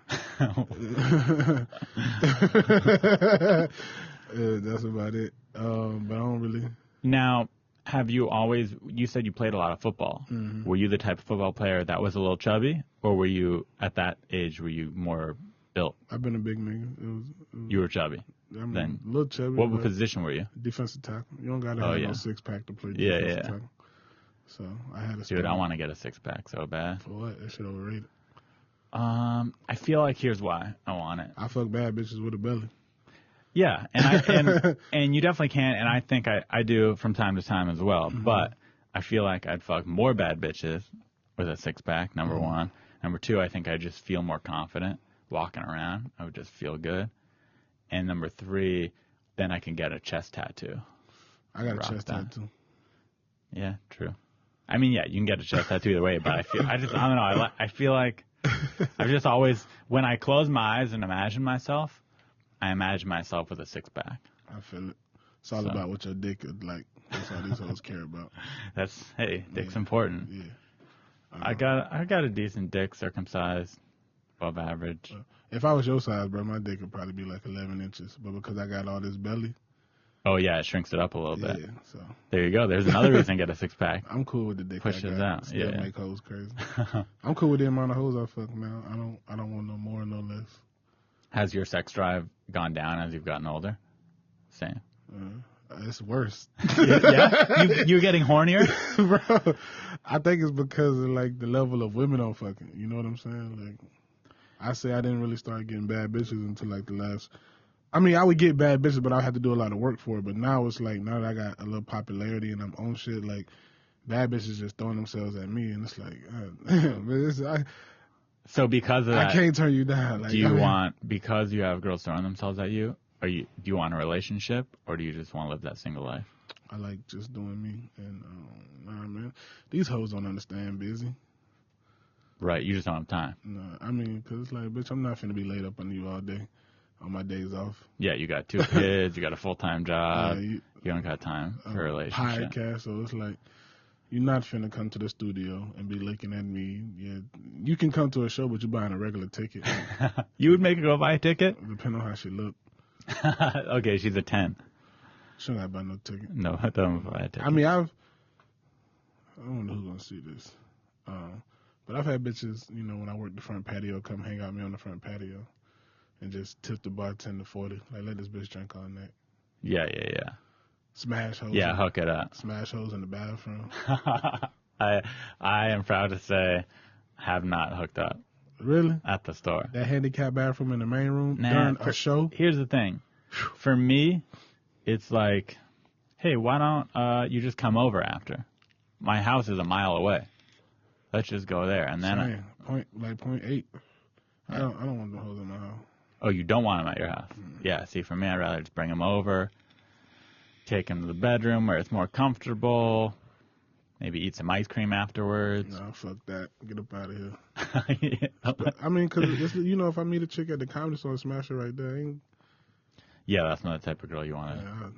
That's about it. But I don't really. Now, have you always? You said you played a lot of football. Mm-hmm. Were you the type of football player that was a little chubby, or were you at that age? Were you more built? I've been a big nigga. You were chubby. Then a little chubby. What position were you? Defensive tackle. You don't gotta have no 6-pack to play defensive tackle. So I had a. Dude, I want to get a 6-pack so bad. For what? That shit overrated. I feel like here's why I want it. I fuck bad bitches with a belly. Yeah, and and you definitely can, and I think I do from time to time as well. Mm-hmm. But I feel like I'd fuck more bad bitches with a 6-pack. Number one. Number two, I think I just feel more confident walking around. I would just feel good. And number 3, then I can get a chest tattoo. I got a chest tattoo. Yeah, true. I mean, yeah, you can get a chest tattoo either way, but I don't know. I feel like I've just always, when I close my eyes and imagine myself, I imagine myself with a 6-pack. I feel it. It's all about what your dick is like. That's all these hoes care about. Dick's important. Yeah. I got a decent dick, circumcised, above average. If I was your size, bro, my dick would probably be like 11 inches. But because I got all this belly. Oh, yeah, it shrinks it up a little bit. Yeah, so. There you go. There's another reason to get a 6-pack. I'm cool with the dick Pushes I got. out. Still Yeah. make hoes crazy. I'm cool with the amount of hoes I fuck now. I don't want no more, no less. Has your sex drive gone down as you've gotten older? Same. It's worse. Yeah? You're getting hornier? Bro, I think it's because of, like, the level of women I'm fucking. You know what I'm saying? Like, I say I didn't really start getting bad bitches until, like, the last... I mean, I would get bad bitches, but I would have to do a lot of work for it. But now it's like, now that I got a little popularity and I'm on shit, like, bad bitches just throwing themselves at me. And it's like, So because of that... I can't turn you down. Like, do you want... Because you have girls throwing themselves at you, do you want a relationship, or do you just want to live that single life? I like just doing me, and nah, man, these hoes don't understand busy. Right, you just don't have time. No, I mean, cause it's like, bitch, I'm not finna be laid up on you all day, on my days off. Yeah, you got 2 kids, you got a full-time job, you don't got time for a relationship. Podcast, so it's like, you're not finna come to the studio and be looking at me. Yeah, you can come to a show, but you're buying a regular ticket. You would make her go buy a ticket? Depending on how she look. Okay, she's a 10. She'll not buy no ticket. No, I don't buy a ticket. I mean, I don't know who's gonna see this, but I've had bitches, you know, when I work the front patio, come hang out with me on the front patio, and just tip the bartender 40. Like, let this bitch drink all night. Yeah. Smash hoes. Yeah, hook it up. Smash hoes in the bathroom. I am proud to say, have not hooked up. Really? At the store. That handicap bathroom in the main room during a show? Here's the thing. For me, it's like, hey, why don't you just come over after? My house is a mile away. Let's just go there. And then point 0.8. I don't want the hoes in my house. Oh, you don't want them at your house? Yeah, see, for me, I'd rather just bring them over, take them to the bedroom where it's more comfortable, maybe eat some ice cream afterwards. No, fuck that. Get up out of here. I mean, because, you know, if I meet a chick at the comedy store and smash her right there, yeah, that's not the type of girl you want to... Yeah,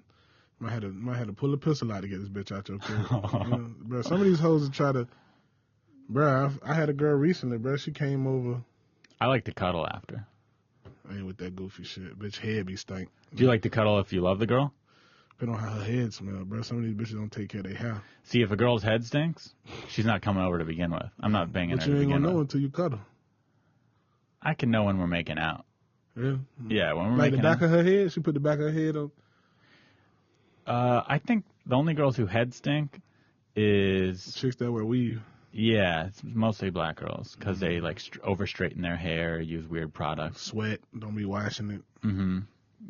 might have to pull a pistol out to get this bitch out your crib. You know? Bro, some of these hoes will try to... Bro, I had a girl recently, bro. She came over. I like to cuddle after. I ain't with that goofy shit. Bitch, head be stank. Do you like to cuddle if you love the girl? Depending on how her head smell, bro. Some of these bitches don't take care of their hair. See, if a girl's head stinks, she's not coming over to begin with. I'm not banging her to begin with. But you ain't gonna know until you cuddle. I can know when we're making out. Really? Yeah, when we're like making the back out. of her head? She put the back of her head on? I think the only girls who head stink is... Chicks that wear weave. Yeah, it's mostly black girls because they like over straighten their hair, use weird products. Sweat, don't be washing it. Mm-hmm.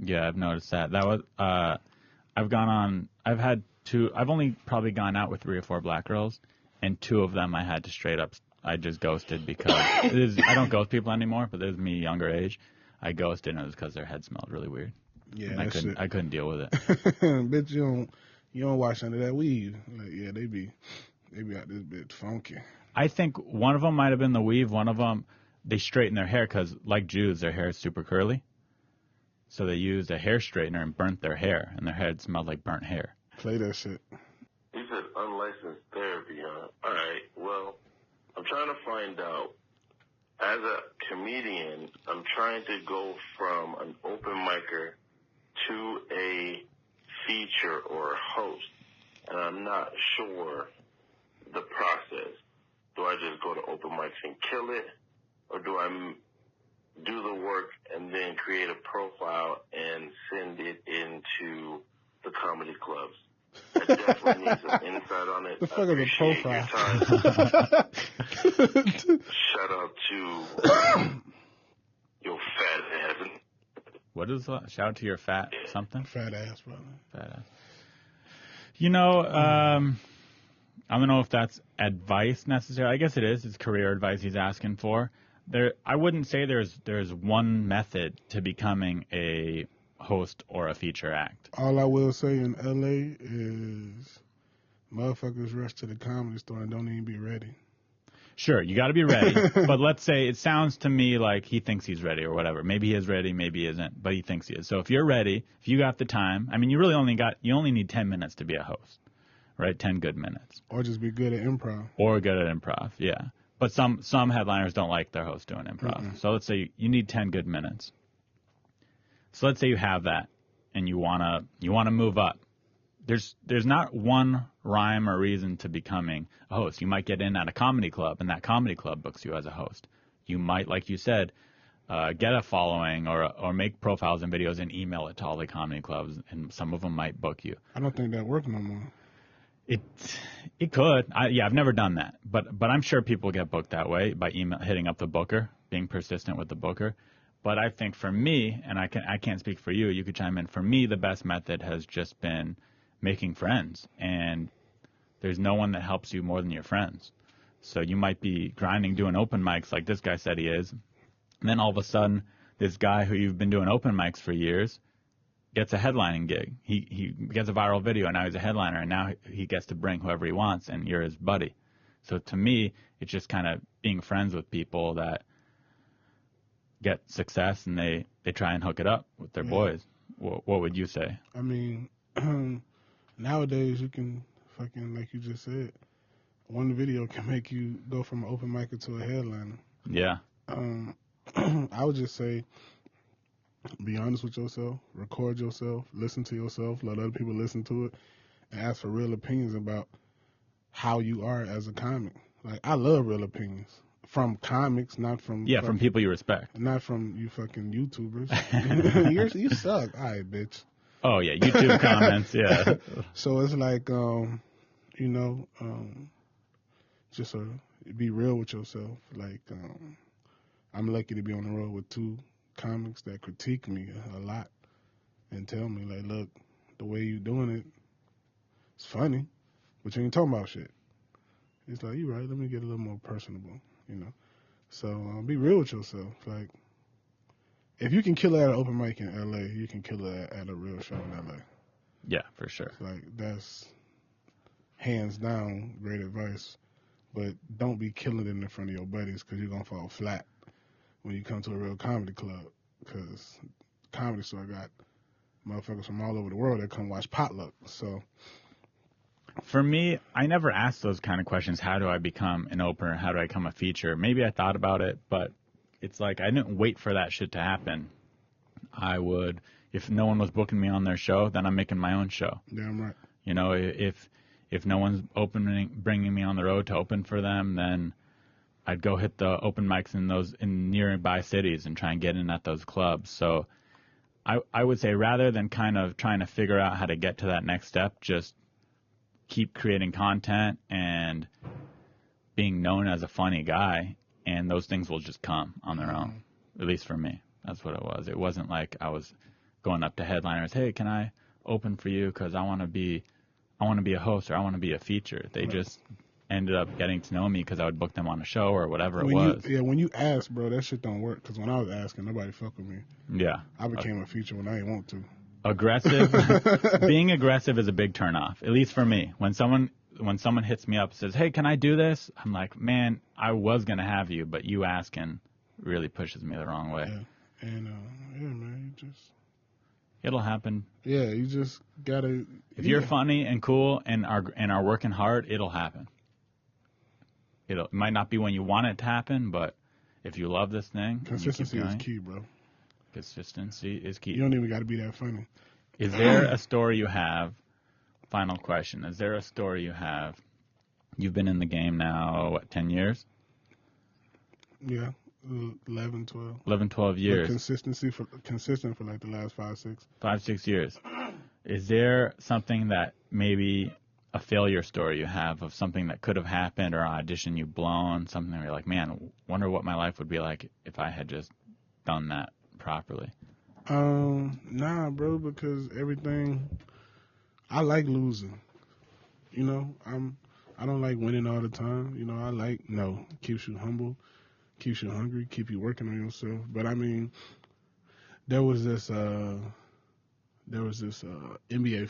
Yeah, I've noticed that. That was I've only probably gone out with 3 or 4 black girls, and 2 of them I had to straight up, I just ghosted because I don't ghost people anymore, but there's me younger age. I ghosted and it was because their head smelled really weird. Yeah, and I couldn't deal with it. Bitch, you don't wash under that weave. Like, yeah, they be out this bit funky. I think one of them might have been the weave. One of them, they straighten their hair because, like Jews, their hair is super curly. So they used a hair straightener and burnt their hair, and their head smelled like burnt hair. Play that shit. You said unlicensed therapy, huh? All right. Well, I'm trying to find out. As a comedian, I'm trying to go from an open micer to a feature or a host, and I'm not sure the process. Do I just go to open mics and kill it, or do I do the work and then create a profile and send it into the comedy clubs? I definitely need some insight on it. The fuck is a profile? Shout out to your fat ass. What is that? Shout out to your fat something? Fat ass, brother. Fat ass. You know, I don't know if that's advice necessarily. I guess it is. It's career advice he's asking for. I wouldn't say there's one method to becoming a host or a feature act. All I will say in LA is motherfuckers rush to the comedy store and don't even be ready. Sure, you got to be ready. But let's say it sounds to me like he thinks he's ready or whatever. Maybe he is ready, maybe he isn't, but he thinks he is. So if you're ready, if you got the time, I mean, you only need 10 minutes to be a host, right? 10 good minutes. Or just be good at improv. Or good at improv, yeah. But some headliners don't like their host doing improv. Mm-hmm. So let's say you need 10 good minutes. So let's say you have that, and you wanna move up. There's not one rhyme or reason to becoming a host. You might get in at a comedy club, and that comedy club books you as a host. You might, like you said, get a following or make profiles and videos and email it to all the comedy clubs, and some of them might book you. I don't think that works no more. It could. I've never done that, but I'm sure people get booked that way by email, hitting up the booker, being persistent with the booker. But I think for me, and I can't speak for you, you could chime in. For me, the best method has just been making friends, and there's no one that helps you more than your friends. So you might be grinding, doing open mics like this guy said he is, and then all of a sudden, this guy who you've been doing open mics for years gets a headlining gig. He gets a viral video, and now he's a headliner, and now he gets to bring whoever he wants, and you're his buddy. So to me, it's just kind of being friends with people that get success, and they try and hook it up with their boys. What would you say? I mean, nowadays you can fucking, like you just said, one video can make you go from an open micer to a headliner. Yeah. I would just say, be honest with yourself, record yourself, listen to yourself, let other people listen to it, and ask for real opinions about how you are as a comic. Like, I love real opinions. From comics, not from... Yeah, from people you respect. Not from you fucking YouTubers. You suck. All right, bitch. Oh, yeah, YouTube comments, yeah. So it's like, just be real with yourself. Like, I'm lucky to be on the road with two comics that critique me a lot and tell me, like, look, the way you doing it, it's funny, but you ain't talking about shit. It's like, you right, let me get a little more personable. So be real with yourself. Like, if you can kill it at an open mic in LA, you can kill it at a real show in LA. Yeah, for sure. Like, that's hands down great advice. But don't be killing it in front of your buddies, because you're going to fall flat when you come to a real comedy club. Because comedy store got motherfuckers from all over the world that come watch Potluck. So... For me, I never asked those kind of questions. How do I become an opener? How do I become a feature? Maybe I thought about it, but it's like I didn't wait for that shit to happen. I would, if no one was booking me on their show, then I'm making my own show. Damn right. If no one's bringing me on the road to open for them, then I'd go hit the open mics in nearby cities and try and get in at those clubs. So I would say, rather than kind of trying to figure out how to get to that next step, just keep creating content and being known as a funny guy, and those things will just come on their own. At least for me, that's what it was. It wasn't like I was going up to headliners, hey, can I open for you because I want to be a host or I want to be a feature. They just ended up getting to know me because I would book them on a show or whatever it was. When you ask, bro, that shit don't work, because when I was asking, nobody fuck with me. Yeah. I became a feature when I didn't want to. Aggressive. Being aggressive is a big turnoff, at least for me. When someone hits me up and says, hey, can I do this? I'm like, man, I was going to have you, but you asking really pushes me the wrong way. Yeah. And, man, you just It'll happen. Yeah, you just gotta. If you're funny and cool and are working hard, it'll happen. It might not be when you want it to happen, but if you love this thing, consistency is key, bro. Consistency is key. You don't even got to be that funny. Is there a story you have? Final question. Is there a story you have? You've been in the game now, what, 10 years? Yeah, 11, 12. 11, 12 years. Consistent for like the last 5, 6. 5, 6 years. Is there something that maybe a failure story you have of something that could have happened or an audition you've blown, something where you're like, man, wonder what my life would be like if I had just done that properly? Nah, bro, because everything, I like losing. You know, I don't like winning all the time. You know, keeps you humble, keeps you hungry, keep you working on yourself. But I mean, there was this NBA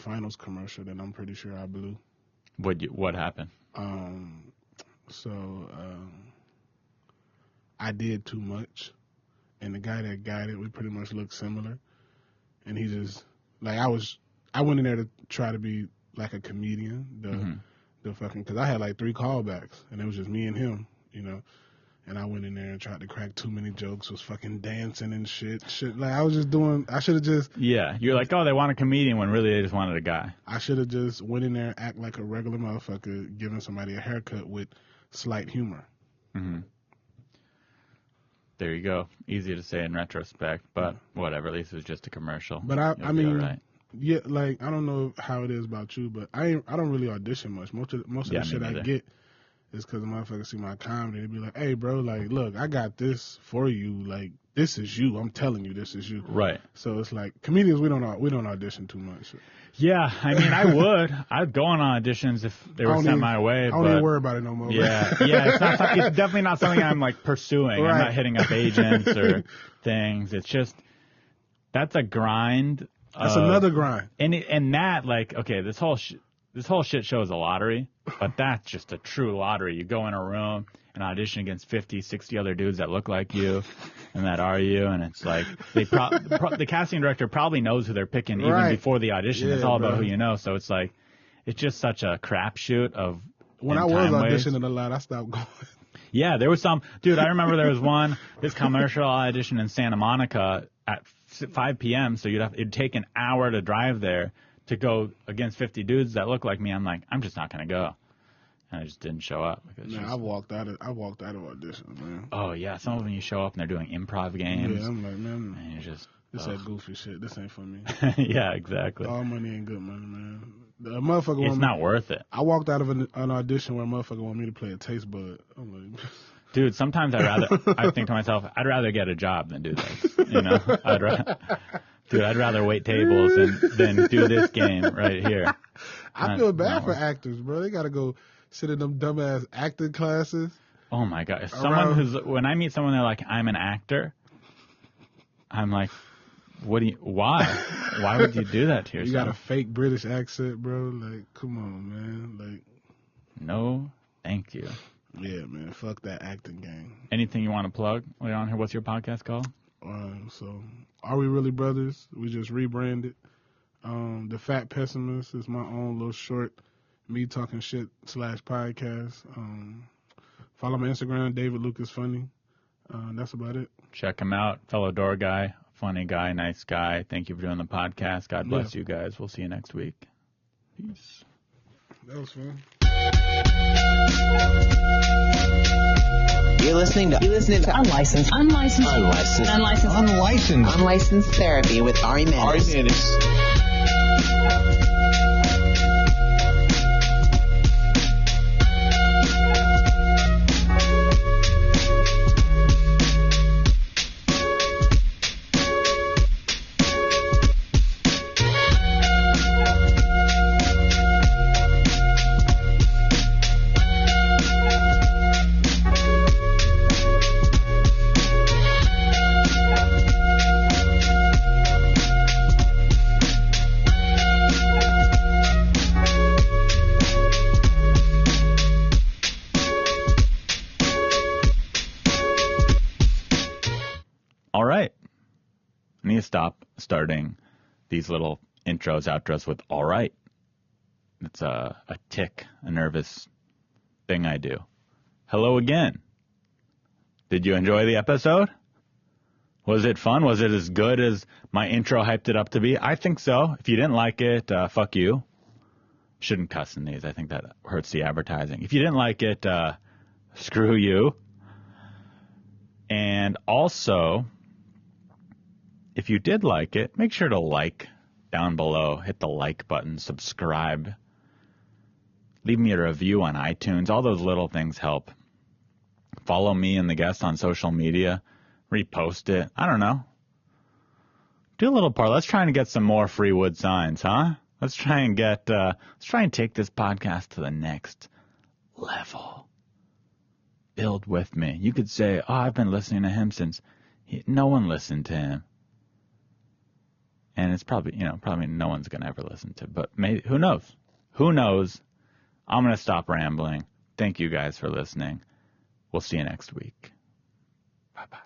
Finals commercial that I'm pretty sure I blew. What happened? I did too much, and the guy that got it, we pretty much looked similar, and he just I went in there to try to be like a comedian, because I had like 3 callbacks, and it was just me and him, you know. And I went in there and tried to crack too many jokes, was fucking dancing and shit. Like, I was just doing, I should have just... Yeah, you're like, oh, they want a comedian when really they just wanted a guy. I should have just went in there and act like a regular motherfucker, giving somebody a haircut with slight humor. Mm-hmm. There you go. Easy to say in retrospect, but whatever. At least it was just a commercial. But I mean, right. Yeah, like, I don't know how it is about you, but I don't really audition much. Most of the shit I get is because the motherfuckers see my comedy. They be like, hey, bro, like, look, I got this for you. Like, this is you. I'm telling you, this is you. Right. So it's like, comedians, we don't audition too much. Yeah, I mean, I would. I'd go on auditions if they were sent my way. I don't even worry about it no more. Yeah, it's definitely not something I'm, like, pursuing. Right. I'm not hitting up agents or things. It's just, that's a grind. That's another grind. And that, like, okay, this whole shit show is a lottery, but that's just a true lottery. You go in a room and audition against 50, 60 other dudes that look like you and that are you, and it's like the casting director probably knows who they're picking even before the audition. It's all about who you know. So it's like, it's just such a crapshoot of. When I was auditioning a lot, I stopped going. Yeah, there was some dude. I remember there was this commercial audition in Santa Monica at 5 p.m. So it'd take an hour to drive there to go against 50 dudes that look like me. I'm like, I'm just not gonna go, and I just didn't show up. I walked out of auditions, man. Oh yeah, some of them you show up and they're doing improv games. Yeah, I'm like, man, and you're just this that goofy shit. This ain't for me. Yeah, exactly. All money ain't good money, man. The motherfucker. It's not worth it. I walked out of an audition where a motherfucker wanted me to play a taste bud. I'm like, dude, sometimes I think to myself, I'd rather get a job than do this. You know, I'd rather wait tables than do this game right here. I feel bad for actors, bro. They gotta go sit in them dumbass acting classes. Oh my god! When I meet someone, they're like, I'm an actor. I'm like, why? Why would you do that to yourself? You got a fake British accent, bro. Like, come on, man. Like, no, thank you. Yeah, man. Fuck that acting game. Anything you want to plug later on here? What's your podcast called? So, Are We Really Brothers? We just rebranded. The Fat Pessimist is my own little short, me talking shit / podcast. Follow my Instagram, David Lucas Funny. That's about it. Check him out. Fellow door guy, funny guy, nice guy. Thank you for doing the podcast. God bless you guys. We'll see you next week. Peace. That was fun. You're listening to Unlicensed Therapy with Ari Mannis. Stop starting these little intros, outros with all right. It's a tick, a nervous thing I do. Hello again. Did you enjoy the episode? Was it fun? Was it as good as my intro hyped it up to be? I think so. If you didn't like it, fuck you. Shouldn't cuss in these. I think that hurts the advertising. If you didn't like it, screw you. And also, if you did like it, make sure to like down below. Hit the like button, subscribe. Leave me a review on iTunes. All those little things help. Follow me and the guest on social media. Repost it. I don't know. Do a little part. Let's try and get some more free wood signs, huh? Let's try and take this podcast to the next level. Build with me. You could say, oh, I've been listening to him since no one listened to him. And it's probably no one's going to ever listen to, but maybe, who knows? Who knows? I'm going to stop rambling. Thank you guys for listening. We'll see you next week. Bye-bye.